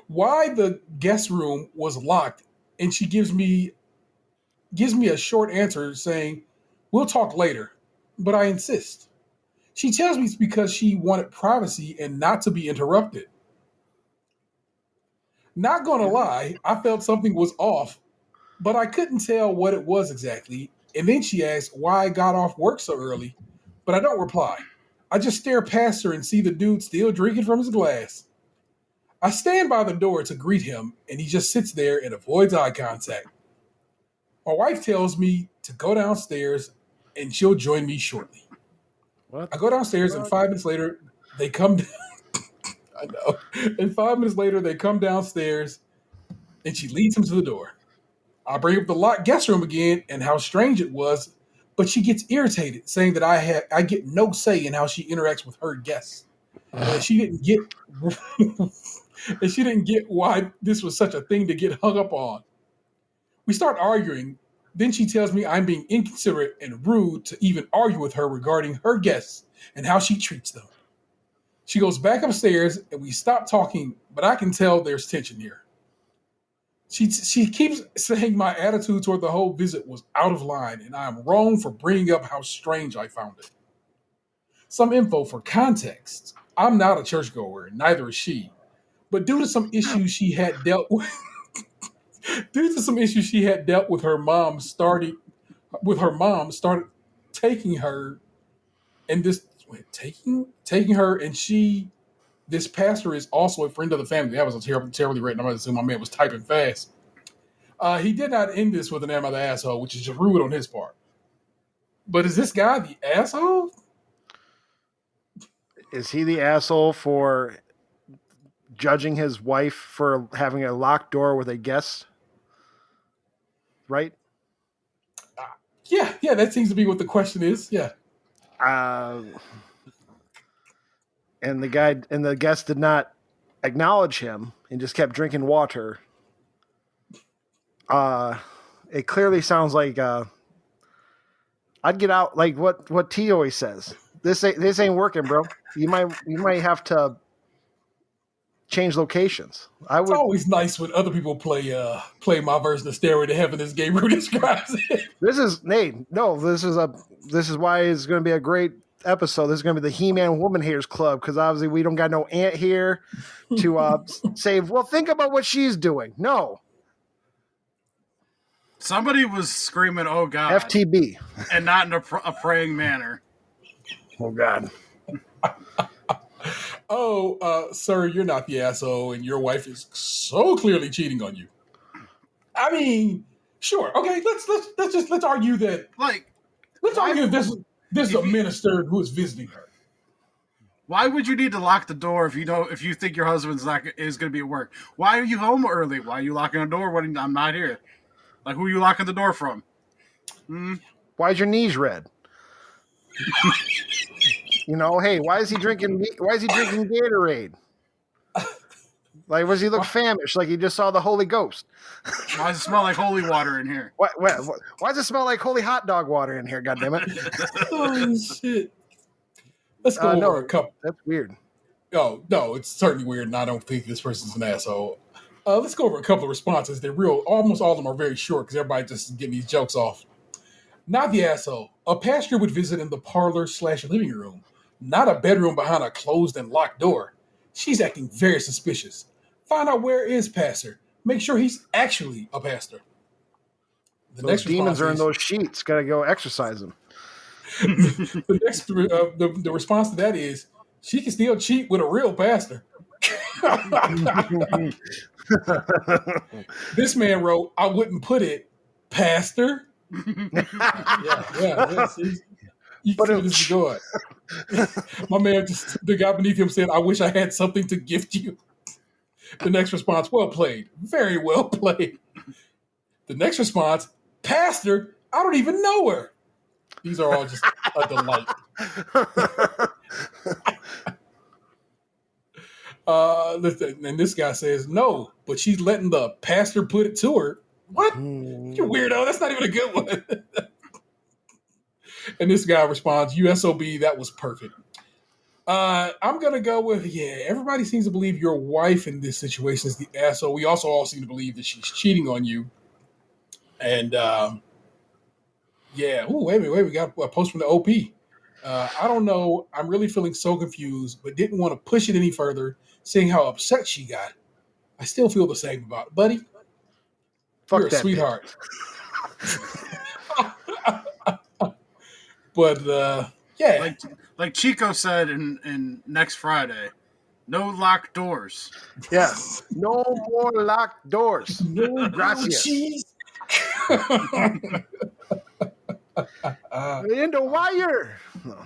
why the guest room was locked, and she gives me a short answer saying, "We'll talk later," but I insist. She tells me it's because she wanted privacy and not to be interrupted. Not gonna lie, I felt something was off, but I couldn't tell what it was exactly. And then she asked why I got off work so early, but I don't reply. I just stare past her and see the dude still drinking from his glass. I stand by the door to greet him, and he just sits there and avoids eye contact. My wife tells me to go downstairs, and she'll join me shortly. What? I go downstairs, and 5 minutes later, they come down. I know. And 5 minutes later, they come downstairs, and she leads him to the door. I bring up the locked guest room again and how strange it was, but she gets irritated, saying that I get no say in how she interacts with her guests. And she didn't get and she didn't get why this was such a thing to get hung up on. We start arguing. Then she tells me I'm being inconsiderate and rude to even argue with her regarding her guests and how she treats them. She goes back upstairs and we stop talking, but I can tell there's tension here. She keeps saying my attitude toward the whole visit was out of line and I am wrong for bringing up how strange I found it. Some info for context. I'm not a churchgoer, neither is she. But due to some issues she had dealt with, her mom started taking her, and taking her, and this pastor is also a friend of the family. That was terribly written. I'm going to assume my man was typing fast. He did not end this with an "am I the asshole," which is just rude on his part. But is this guy the asshole? Is he the asshole for judging his wife for having a locked door with a guest? Right? Yeah, that seems to be what the question is. Yeah. And the guest did not acknowledge him and just kept drinking water. It clearly sounds like I'd get out, like what T always says. This ain't working, bro. You might have to change locations. It's always nice when other people play my version of Stairway to Heaven as Gabriel describes it. This is why it's going to be a great episode. This is going to be the He-Man Woman Haters Club, because obviously we don't got no aunt here to say, well, think about what she's doing. No. Somebody was screaming, "Oh God!" FTB, and not in a praying manner. Oh God. Sir, you're not the asshole, and your wife is so clearly cheating on you. I mean, sure, okay. Let's argue that. Let's argue this is a minister who is visiting her. Why would you need to lock the door if you think your husband's is going to be at work? Why are you home early? Why are you locking the door when I'm not here? Like, who are you locking the door from? Why's your knees red? Hey, why is he drinking Gatorade? Like, does he look famished? Like he just saw the Holy Ghost? Why does it smell like holy water in here? Why does it smell like holy hot dog water in here? God damn it! Oh shit! Let's go over a couple. That's weird. Oh no, it's certainly weird, and I don't think this person's an asshole. Let's go over a couple of responses. They're almost all of them are very short because everybody just getting these jokes off. Not the asshole. A pastor would visit in the parlor/living room. not a bedroom behind a closed and locked door. She's acting very suspicious. Find out where is Pastor. Make sure he's actually a pastor. Those demons are in those sheets. Got to go exercise them. The response to that is she can still cheat with a real pastor. This man wrote, I wouldn't put it, pastor. Yeah. See? You can see where this is going. My man, the guy beneath him said, I wish I had something to gift you. The next response, well played. Very well played. The next response, pastor, I don't even know her. These are all just a delight. And this guy says, no, but she's letting the pastor put it to her. What? You weirdo. That's not even a good one. And this guy responds, USOB, that was perfect. I'm going to go with, everybody seems to believe your wife in this situation is the asshole. We also all seem to believe that she's cheating on you. And, wait a minute. We got a post from the OP. I don't know. I'm really feeling so confused, but didn't want to push it any further, seeing how upset she got. I still feel the same about it. Buddy, you're a sweetheart. But, Like Chico said in Next Friday, no locked doors. Yes. No more locked doors. No, gracias. In the wire. No.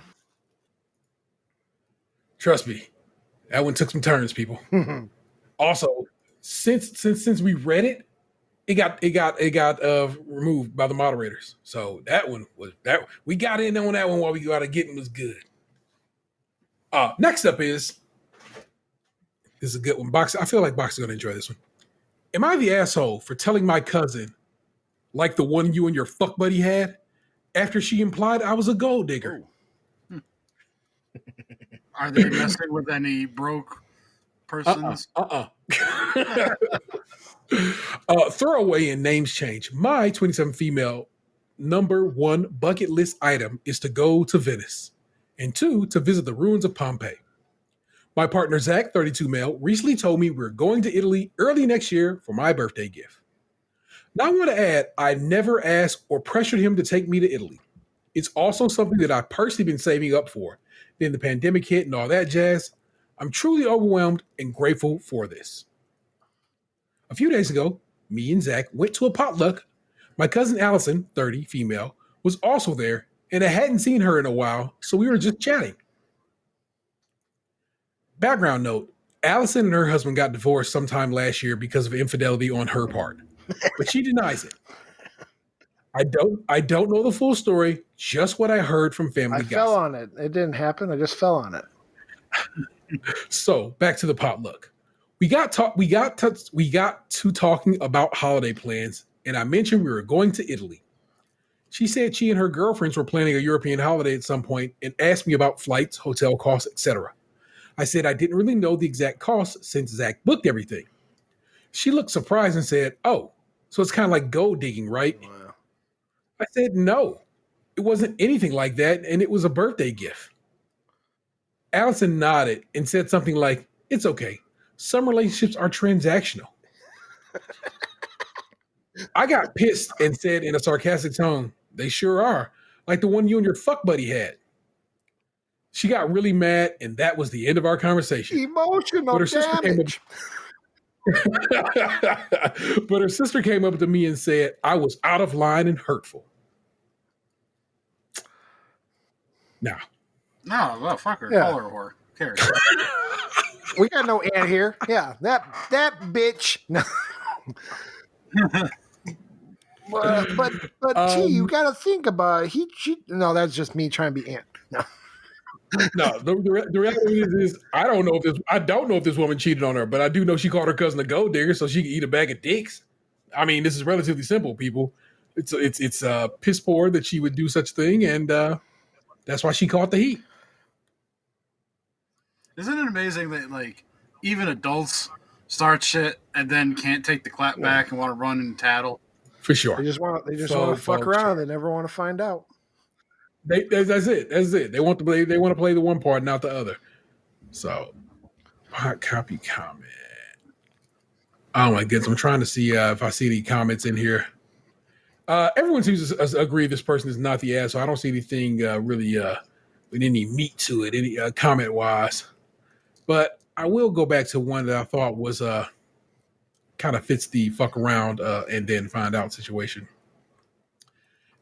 Trust me, that one took some turns, people. Also, since we read it, it got removed by the moderators. So that one was that we got in on that one while we got to get it was good. Next up this is a good one. Box. I feel like Box is gonna enjoy this one. Am I the asshole for telling my cousin, like the one you and your fuck buddy had, after she implied I was a gold digger? Are they messing with any broke persons? Throwaway and names change. My 27 female number one bucket list item is to go to Venice, and 2, to visit the ruins of Pompeii. My partner Zach, 32 male, recently told me we're going to Italy early next year for my birthday gift. Now I want to add, I never asked or pressured him to take me to Italy. It's also something that I've personally been saving up for. Then the pandemic hit and all that jazz. I'm truly overwhelmed and grateful for this. A few days ago, me and Zach went to a potluck. My cousin Allison, 30, female, was also there, and I hadn't seen her in a while, so we were just chatting. Background note, Allison and her husband got divorced sometime last year because of infidelity on her part, but she denies it. I don't know the full story, just what I heard from family gossip. I fell on it. It didn't happen. I just fell on it. So, back to the potluck. We got to talking about holiday plans, and I mentioned we were going to Italy. She said she and her girlfriends were planning a European holiday at some point and asked me about flights, hotel costs, etc. I said I didn't really know the exact costs since Zach booked everything. She looked surprised and said, oh, so it's kind of like gold digging, right? Wow. I said, no, it wasn't anything like that, and it was a birthday gift. Allison nodded and said something like, it's okay. Some relationships are transactional. I got pissed and said in a sarcastic tone, they sure are, like the one you and your fuck buddy had. She got really mad, and that was the end of our conversation. Emotional damage. But her sister came up to me and said I was out of line and hurtful. No, well, fuck her. Call her a whore. Who cares? We got no aunt here. Yeah, that bitch. No. but T, you got to think about it. No, that's just me trying to be aunt. No. No, the reality is I don't know if this woman cheated on her, but I do know she called her cousin a gold digger so she could eat a bag of dicks. I mean, this is relatively simple, people. It's piss poor that she would do such a thing, and that's why she caught the heat. Isn't it amazing that like even adults start shit and then can't take the clap back and want to run and tattle? For sure. They just want to fuck around. They never want to find out. That's it. That's it. They want to play. They want to play the one part, not the other. So, hot copy comment. Oh my goodness! I'm trying to see if I see any comments in here. Everyone seems to agree this person is not the ass, so I don't see anything really with any meat to it, any comment wise. But I will go back to one that I thought was kind of fits the fuck around and then find out situation.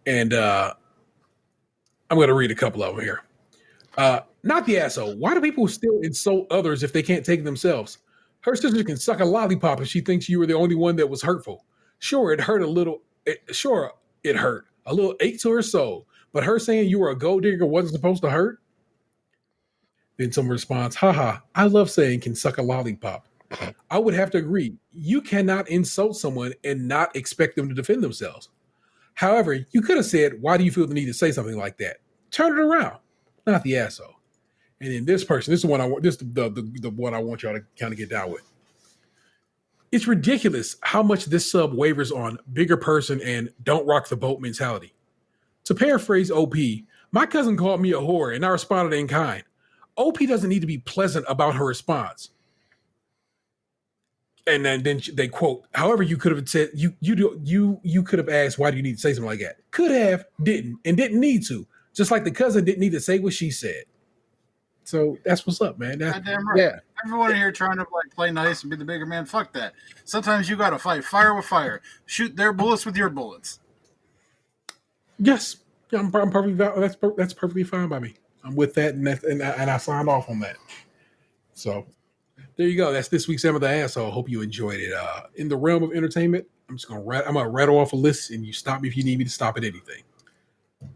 And I'm going to read a couple of them here. Not the asshole. Why do people still insult others if they can't take themselves? Her sister can suck a lollipop if she thinks you were the only one that was hurtful. Sure, it hurt a little. Sure, it hurt. A little ache to her soul. But her saying you were a gold digger wasn't supposed to hurt? Then someone responds, haha, I love saying can suck a lollipop. I would have to agree. You cannot insult someone and not expect them to defend themselves. However, you could have said, why do you feel the need to say something like that? Turn it around. Not the asshole. And then this person, this is one I want. This is the one I want y'all to kind of get down with. It's ridiculous how much this sub wavers on bigger person and don't rock the boat mentality. To paraphrase OP, my cousin called me a whore and I responded in kind. OP doesn't need to be pleasant about her response. And then they quote, however, you could have said, you could have asked, why do you need to say something like that? Could have, didn't, and didn't need to. Just like the cousin didn't need to say what she said. So that's what's up, man. Goddamn right. Yeah. Everyone here trying to like play nice and be the bigger man. Fuck that. Sometimes you got to fight fire with fire. Shoot their bullets with your bullets. Yes, yeah, I'm perfectly. That's perfectly fine by me. I'm with that, and I signed off on that. So there you go. That's this week's Am of the Asshole. Hope you enjoyed it. In the realm of entertainment, I'm gonna rattle off a list, and you stop me if you need me to stop at anything.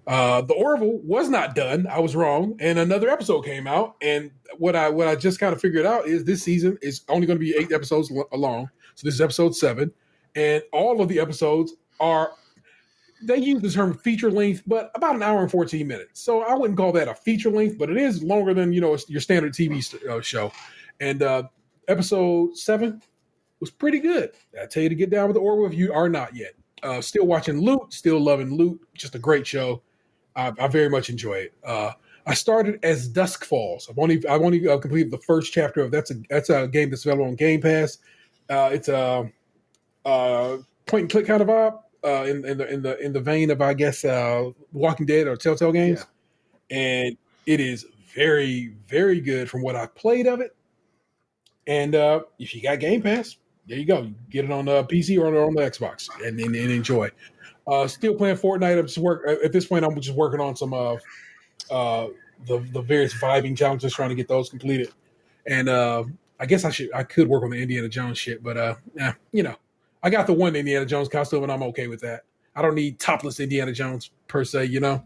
The Orville was not done. I was wrong, and another episode came out. And what I just kind of figured out is this season is only going to be 8 episodes long. So this is episode 7, and all of the episodes are. They use the term feature length, but about an hour and 14 minutes. So I wouldn't call that a feature length, but it is longer than your standard TV show. And episode 7 was pretty good. I tell you to get down with the Orville if you are not yet. Still watching Loot, still loving Loot. Just a great show. I very much enjoy it. I started As Dusk Falls. I've only completed the first chapter of that's a game that's available on Game Pass. It's a point and click kind of vibe. In the vein of, I guess, Walking Dead or Telltale games, and it is very, very good from what I've played of it. And if you got Game Pass, there you go. You get it on the PC or on the Xbox and enjoy. Still playing Fortnite. At this point. I'm just working on some the various vibing challenges, trying to get those completed. And I guess I could work on the Indiana Jones shit, but I got the one Indiana Jones costume, and I'm okay with that. I don't need topless Indiana Jones per se, But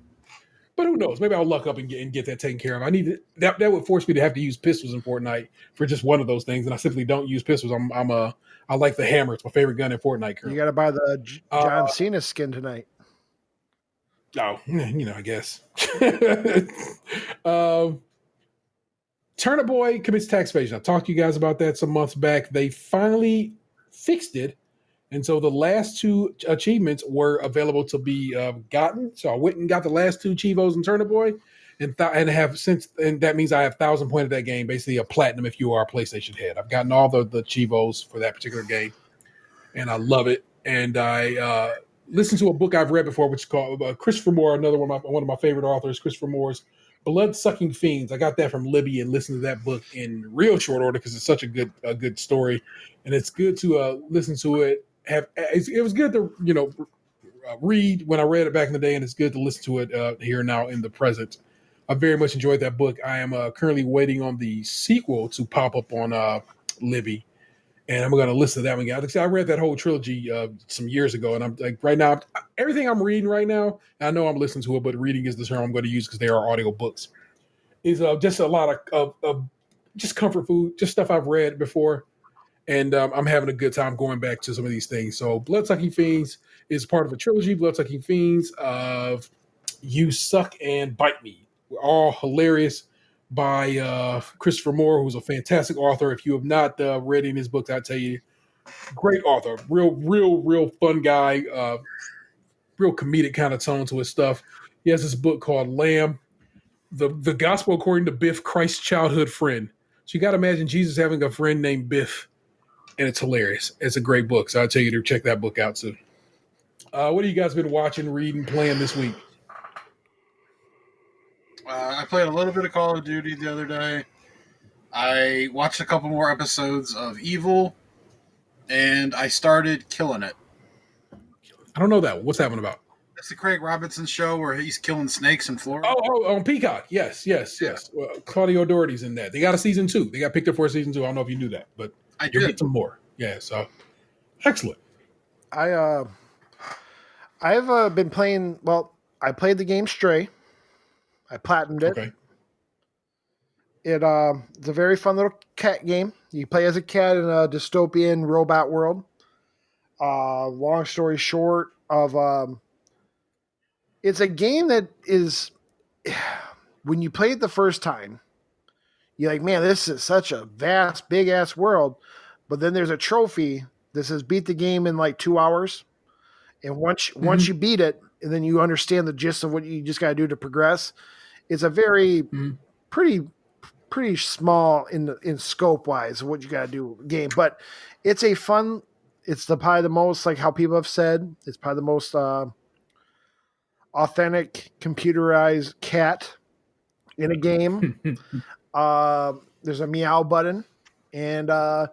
who knows? Maybe I'll luck up and get that taken care of. I need it. That would force me to have to use pistols in Fortnite for just one of those things, and I simply don't use pistols. I like the hammer. It's my favorite gun in Fortnite. Currently. You got to buy the John Cena skin tonight. Oh, I guess. Turnip Boy commits tax evasion. I talked to you guys about that some months back. They finally fixed it. And so the last 2 achievements were available to be gotten. So I went and got the last 2 Chivos in Turnip Boy, and that means I have 1,000 points of that game, basically a platinum if you are a PlayStation head. I've gotten all the Chivos for that particular game, and I love it. And I listened to a book I've read before, which is called Christopher Moore, another one of my favorite authors, Christopher Moore's Blood-Sucking Fiends. I got that from Libby and listened to that book in real short order because it's such a good story, and it's good to listen to it. It was good to read when I read it back in the day, and it's good to listen to it here now in the present. I very much enjoyed that book. I am currently waiting on the sequel to pop up on Libby, and I'm going to listen to that one. I read that whole trilogy some years ago, and I'm like right now, everything I'm reading right now, I know I'm listening to it, but reading is the term I'm going to use because they are audio books. Is just a lot of just comfort food, just stuff I've read before. And I'm having a good time going back to some of these things. So Blood-Sucking Fiends is part of a trilogy, Blood-Sucking Fiends of You Suck and Bite Me. We're all hilarious by Christopher Moore, who's a fantastic author. If you have not read any of his books, I tell you, great author. Real fun guy. Real comedic kind of tone to his stuff. He has this book called Lamb, the Gospel According to Biff, Christ's Childhood Friend. So you got to imagine Jesus having a friend named Biff, and it's hilarious. It's a great book, so I'll tell you to check that book out too. What have you guys been watching, reading, playing this week? I played a little bit of Call of Duty the other day. I watched a couple more episodes of Evil, and I started Killing It. I don't know that. What's that one about? That's the Craig Robinson show where he's killing snakes in Florida. Oh, on Peacock. Yes. Well, Claudio Doherty's in that. They got a season 2. They got picked up for a season 2. I don't know if you knew that, but you'll get some more. Yeah, so excellent. I've been playing. Well, I played the game Stray. I platinumed it. Okay. It's a very fun little cat game. You play as a cat in a dystopian robot world. Long story short, it's a game that is, when you play it the first time, you're like, man, this is such a vast, big ass world. But then there's a trophy that says beat the game in like 2 hours. And once you beat it, and then you understand the gist of what you just got to do to progress. It's a very pretty small in scope wise of what you got to do game, but it's a fun. It's probably the most, like how people have said, it's probably the most authentic computerized cat in a game. There's a meow button, and I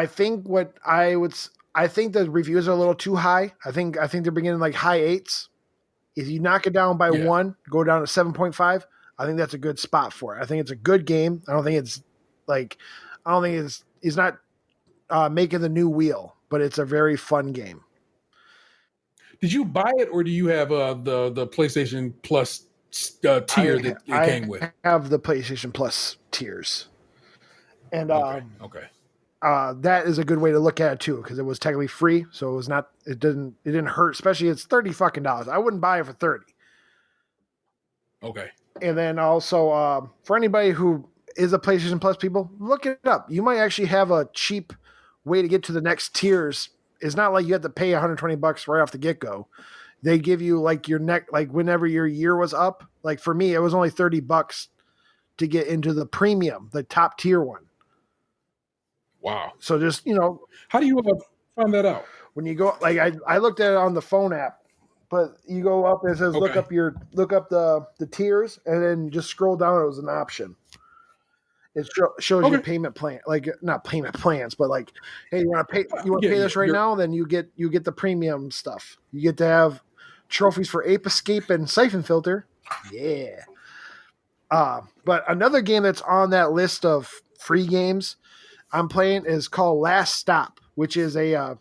think the reviews are a little too high. I think they're beginning like high 8s. If you knock it down by 1, go down to 7.5. I think that's a good spot for it. I think it's a good game. I don't think it's not making the new wheel, but it's a very fun game. Did you buy it, or do you have the PlayStation Plus tier that it came with? I have the PlayStation Plus tiers, and okay. That is a good way to look at it too, because it was technically free, so it didn't hurt. Especially it's $30. I wouldn't buy it for $30. Okay. And then also for anybody who is a PlayStation Plus people, look it up. You might actually have a cheap way to get to the next tiers. It's not like you have to pay $120 right off the get go. They give you like whenever your year was up. Like for me, it was only $30 to get into the premium, the top tier one. Wow. So just, how do you find that out? When you go, like I looked at it on the phone app, but you go up and it says, look up the tiers, and then just scroll down. It was an option. It shows you payment plan, like not payment plans, but like, hey, you want to pay this right now? Then you get the premium stuff. You get to have trophies for Ape Escape and Siphon Filter. Yeah. But another game that's on that list of free games I'm playing is called Last Stop, which is a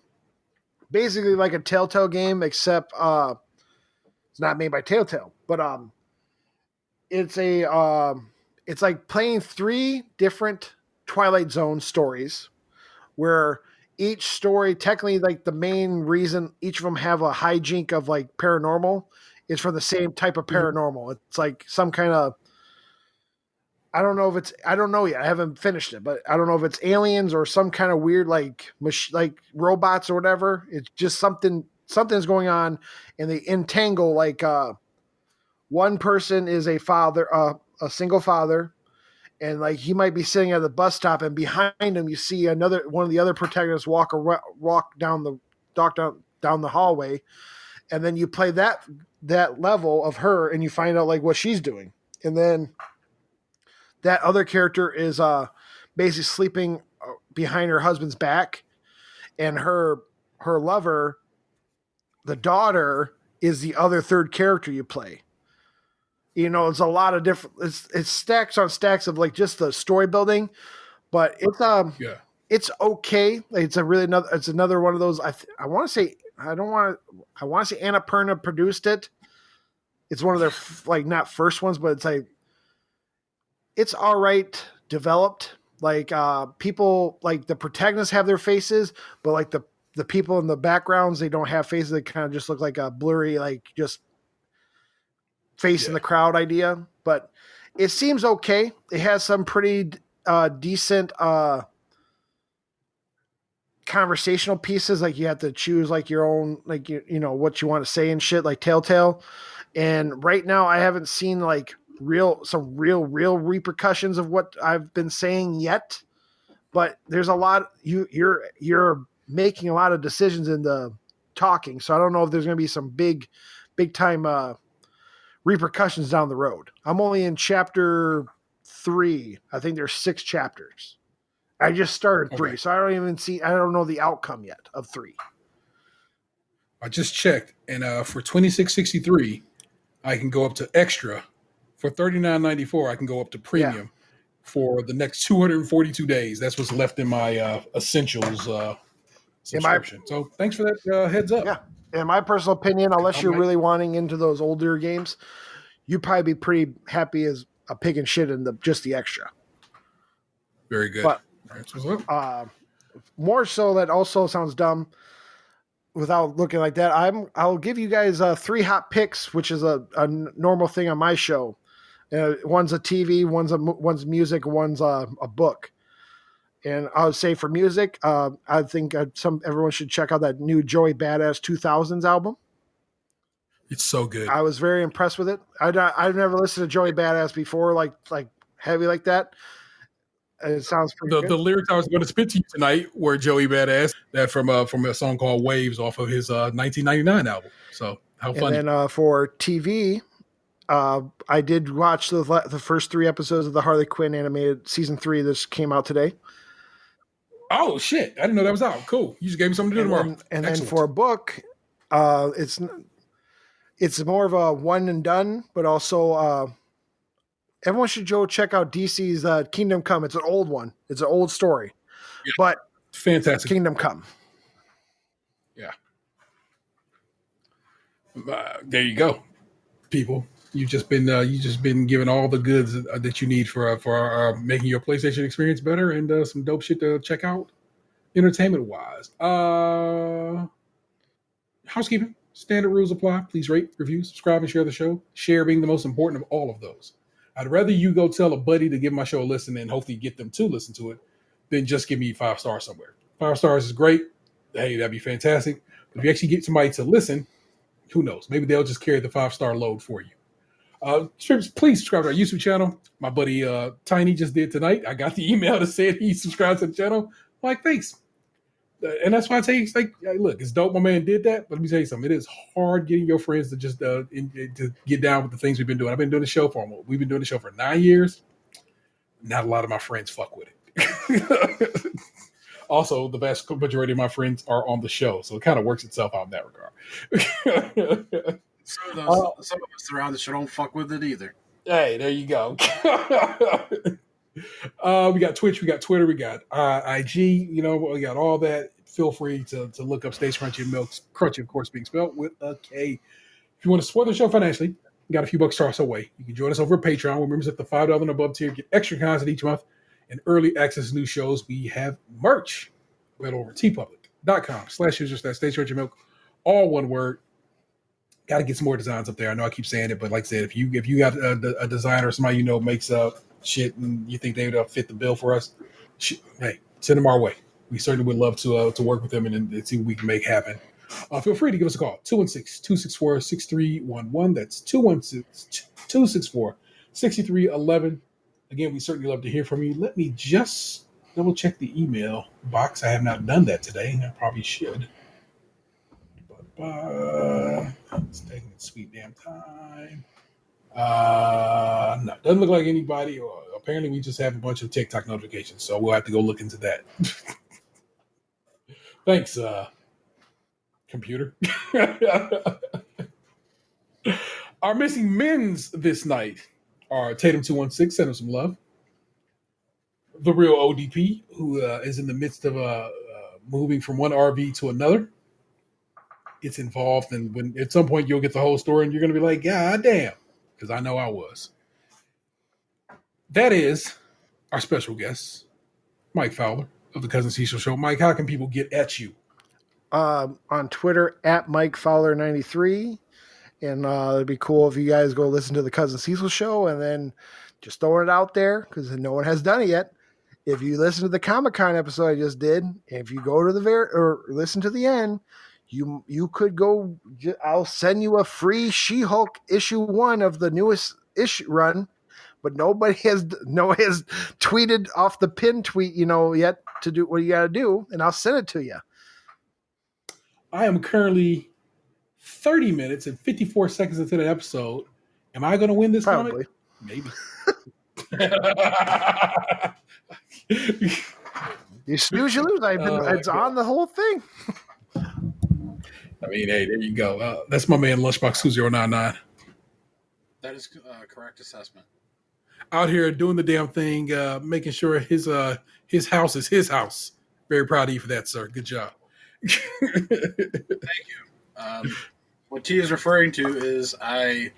basically like a Telltale game, except it's not made by Telltale, but it's like playing 3 different Twilight Zone stories, where each story, technically, like the main reason each of them have a hijink of like paranormal is for the same type of paranormal. It's like some kind of, I don't know yet. I haven't finished it, but I don't know if it's aliens or some kind of weird like robots or whatever. It's just something's going on, and they entangle like one person is a father, a single father, and like he might be sitting at the bus stop, and behind him you see one of the other protagonists walk down the hallway, and then you play that level of her, and you find out like what she's doing, and then that other character is basically sleeping behind her husband's back, and her lover, the daughter, is the other third character you play. It's a lot of different. It's stacks on stacks of like just the story building, but it's okay. It's another one of those. I want to say Annapurna produced it. It's one of their like not first ones, but it's like it's all right developed. Like people, like the protagonists have their faces, but like the people in the backgrounds, they don't have faces. They kind of just look like a blurry, like just face in the crowd idea. But it seems okay. It has some pretty decent conversational pieces. Like you have to choose like your own, like what you want to say and shit, like Telltale. And right now I haven't seen like some real repercussions of what I've been saying yet. But there's a lot you're making a lot of decisions in the talking. So I don't know if there's going to be some big time repercussions down the road. I'm only in chapter 3. I think there's 6 chapters. I just started 3, so I don't know the outcome yet of 3. I just checked, and for $26.63, I can go up to extra. For $39.94, I can go up to premium for the next 242 days. That's what's left in my essentials subscription. So thanks for that heads up. Yeah. In my personal opinion, unless you're really wanting into those older games, you'd probably be pretty happy as a pig and shit in just the extra. Very good. But that's what's up. More so, that also sounds dumb without looking like that. I'll give you guys 3 hot picks, which is a normal thing on my show. One's a TV, one's music, one's a book. And I would say for music, I think everyone should check out that new Joey Badass 2000s album. It's so good. I was very impressed with it. I've never listened to Joey Badass before, like heavy like that. It sounds pretty good. The lyrics I was going to spit to you tonight were Joey Badass, that from a song called Waves off of his 1999 album. So how funny. And then for TV, I did watch the first 3 episodes of the Harley Quinn animated season 3. This came out today. Oh shit! I didn't know that was out. Cool. You just gave me something to do tomorrow. Then for a book, it's more of a one and done, but also everyone should go check out DC's Kingdom Come. It's an old one. It's an old story, but fantastic. Kingdom Come. Yeah. There you go, people. You've just been given all the goods that you need for making your PlayStation experience better, and some dope shit to check out, entertainment wise. Housekeeping standard rules apply. Please rate, review, subscribe, and share the show. Share being the most important of all of those. I'd rather you go tell a buddy to give my show a listen and hopefully get them to listen to it than just give me 5 stars somewhere. 5 stars is great. Hey, that'd be fantastic. But if you actually get somebody to listen, who knows? Maybe they'll just carry the 5-star load for you. Please subscribe to our YouTube channel. My buddy Tiny just did tonight. I got the email that said he subscribed to the channel. I'm like, thanks. And that's why I tell you, look, it's dope my man did that. But let me tell you something. It is hard getting your friends to just to get down with the things we've been doing. I've been doing the show we've been doing the show for 9 years. Not a lot of my friends fuck with it. Also, the vast majority of my friends are on the show, so it kind of works itself out in that regard. Some of us around the show don't fuck with it either. Hey, there you go. We got Twitch, we got Twitter, we got IG. We got all that. Feel free to look up Stays Crunchy and Milk. Crunchy, of course, being spelled with a K. If you want to support the show financially, we got a few bucks tossed away. You can join us over at Patreon. We're members at the $5 and above tier. Get extra content each month and early access to new shows. We have merch available over tpublic.com/user/Stays Crunchy Milk. All one word. Got to get some more designs up there. I know I keep saying it, but like I said, if you got a designer or somebody makes shit and you think they would fit the bill for us, hey, send them our way. We certainly would love to work with them and see what we can make happen. Feel free to give us a call, 216-264-6311. That's 216-264-6311. Again, we certainly love to hear from you. Let me just double check the email box. I have not done that today. I probably should. It's taking its sweet damn time. No, doesn't look like anybody. Apparently, we just have a bunch of TikTok notifications, so we'll have to go look into that. Thanks, computer. Our missing men's this night are Tatum216, send him some love. The real ODP, who is in the midst of moving from one RV to another. It's involved, and when at some point you'll get the whole story, and you're going to be like, God damn, because I know I was. That is our special guest, Mike Fowler of the CuzNCiseal Show. Mike, how can people get at you? On Twitter at Mike Fowler 93, and it'd be cool if you guys go listen to the CuzNCiseal Show, and then just throwing it out there because no one has done it yet. If you listen to the Comic-Con episode I just did, if you go to or listen to the end, you could go. I'll send you a free She-Hulk issue 1 of the newest issue run, but nobody has tweeted off the pin tweet, yet to do what you got to do, and I'll send it to you. I am currently 30 minutes and 54 seconds into the episode. Am I going to win this Probably. comic? Maybe. You snooze, you lose. It's on the whole thing. I mean, hey, there you go. That's my man, Lunchbox 2099. That is a correct assessment. Out here doing the damn thing, making sure his house is his house. Very proud of you for that, sir. Good job. Thank you. What T is referring to is I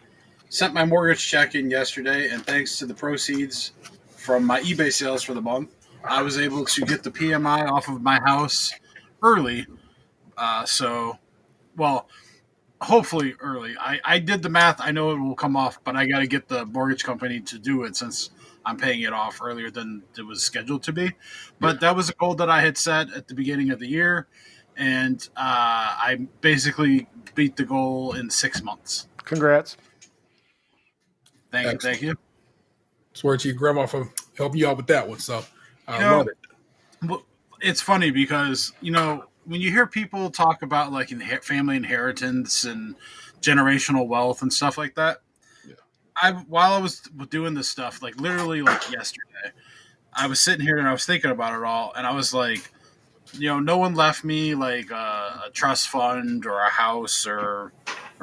sent my mortgage check in yesterday, and thanks to the proceeds from my eBay sales for the month, I was able to get the PMI off of my house early. Hopefully early. I did the math. I know it will come off, but I got to get the mortgage company to do it since I'm paying it off earlier than it was scheduled to be. But that was a goal that I had set at the beginning of the year, and I basically beat the goal in 6 months. Congrats. Thank you. Swear to your grandma for helping you out with that one. So I love it. Well, it's funny because, when you hear people talk about like family inheritance and generational wealth and stuff like that, while I was doing this stuff, like literally like yesterday, I was sitting here and I was thinking about it all, and I was like, no one left me like a trust fund or a house or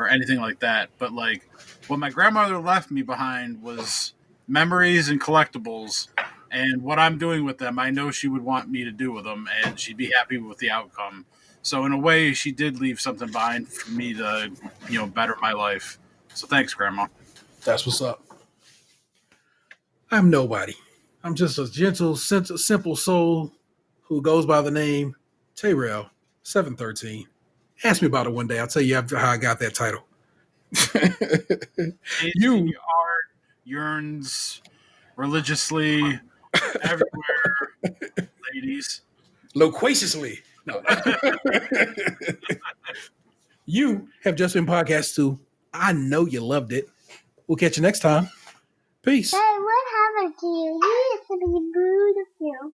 anything like that. But like what my grandmother left me behind was memories and collectibles. And what I'm doing with them, I know she would want me to do with them, and she'd be happy with the outcome. So in a way, she did leave something behind for me to, better my life. So thanks, Grandma. That's what's up. I'm nobody. I'm just a gentle, simple soul who goes by the name Tayrell 713. Ask me about it one day. I'll tell you how I got that title. You yearns religiously everywhere, ladies. Loquaciously. No. You have just been podcast 2. I know you loved it. We'll catch you next time. Peace. Dad, what happened to you? You used to be beautiful.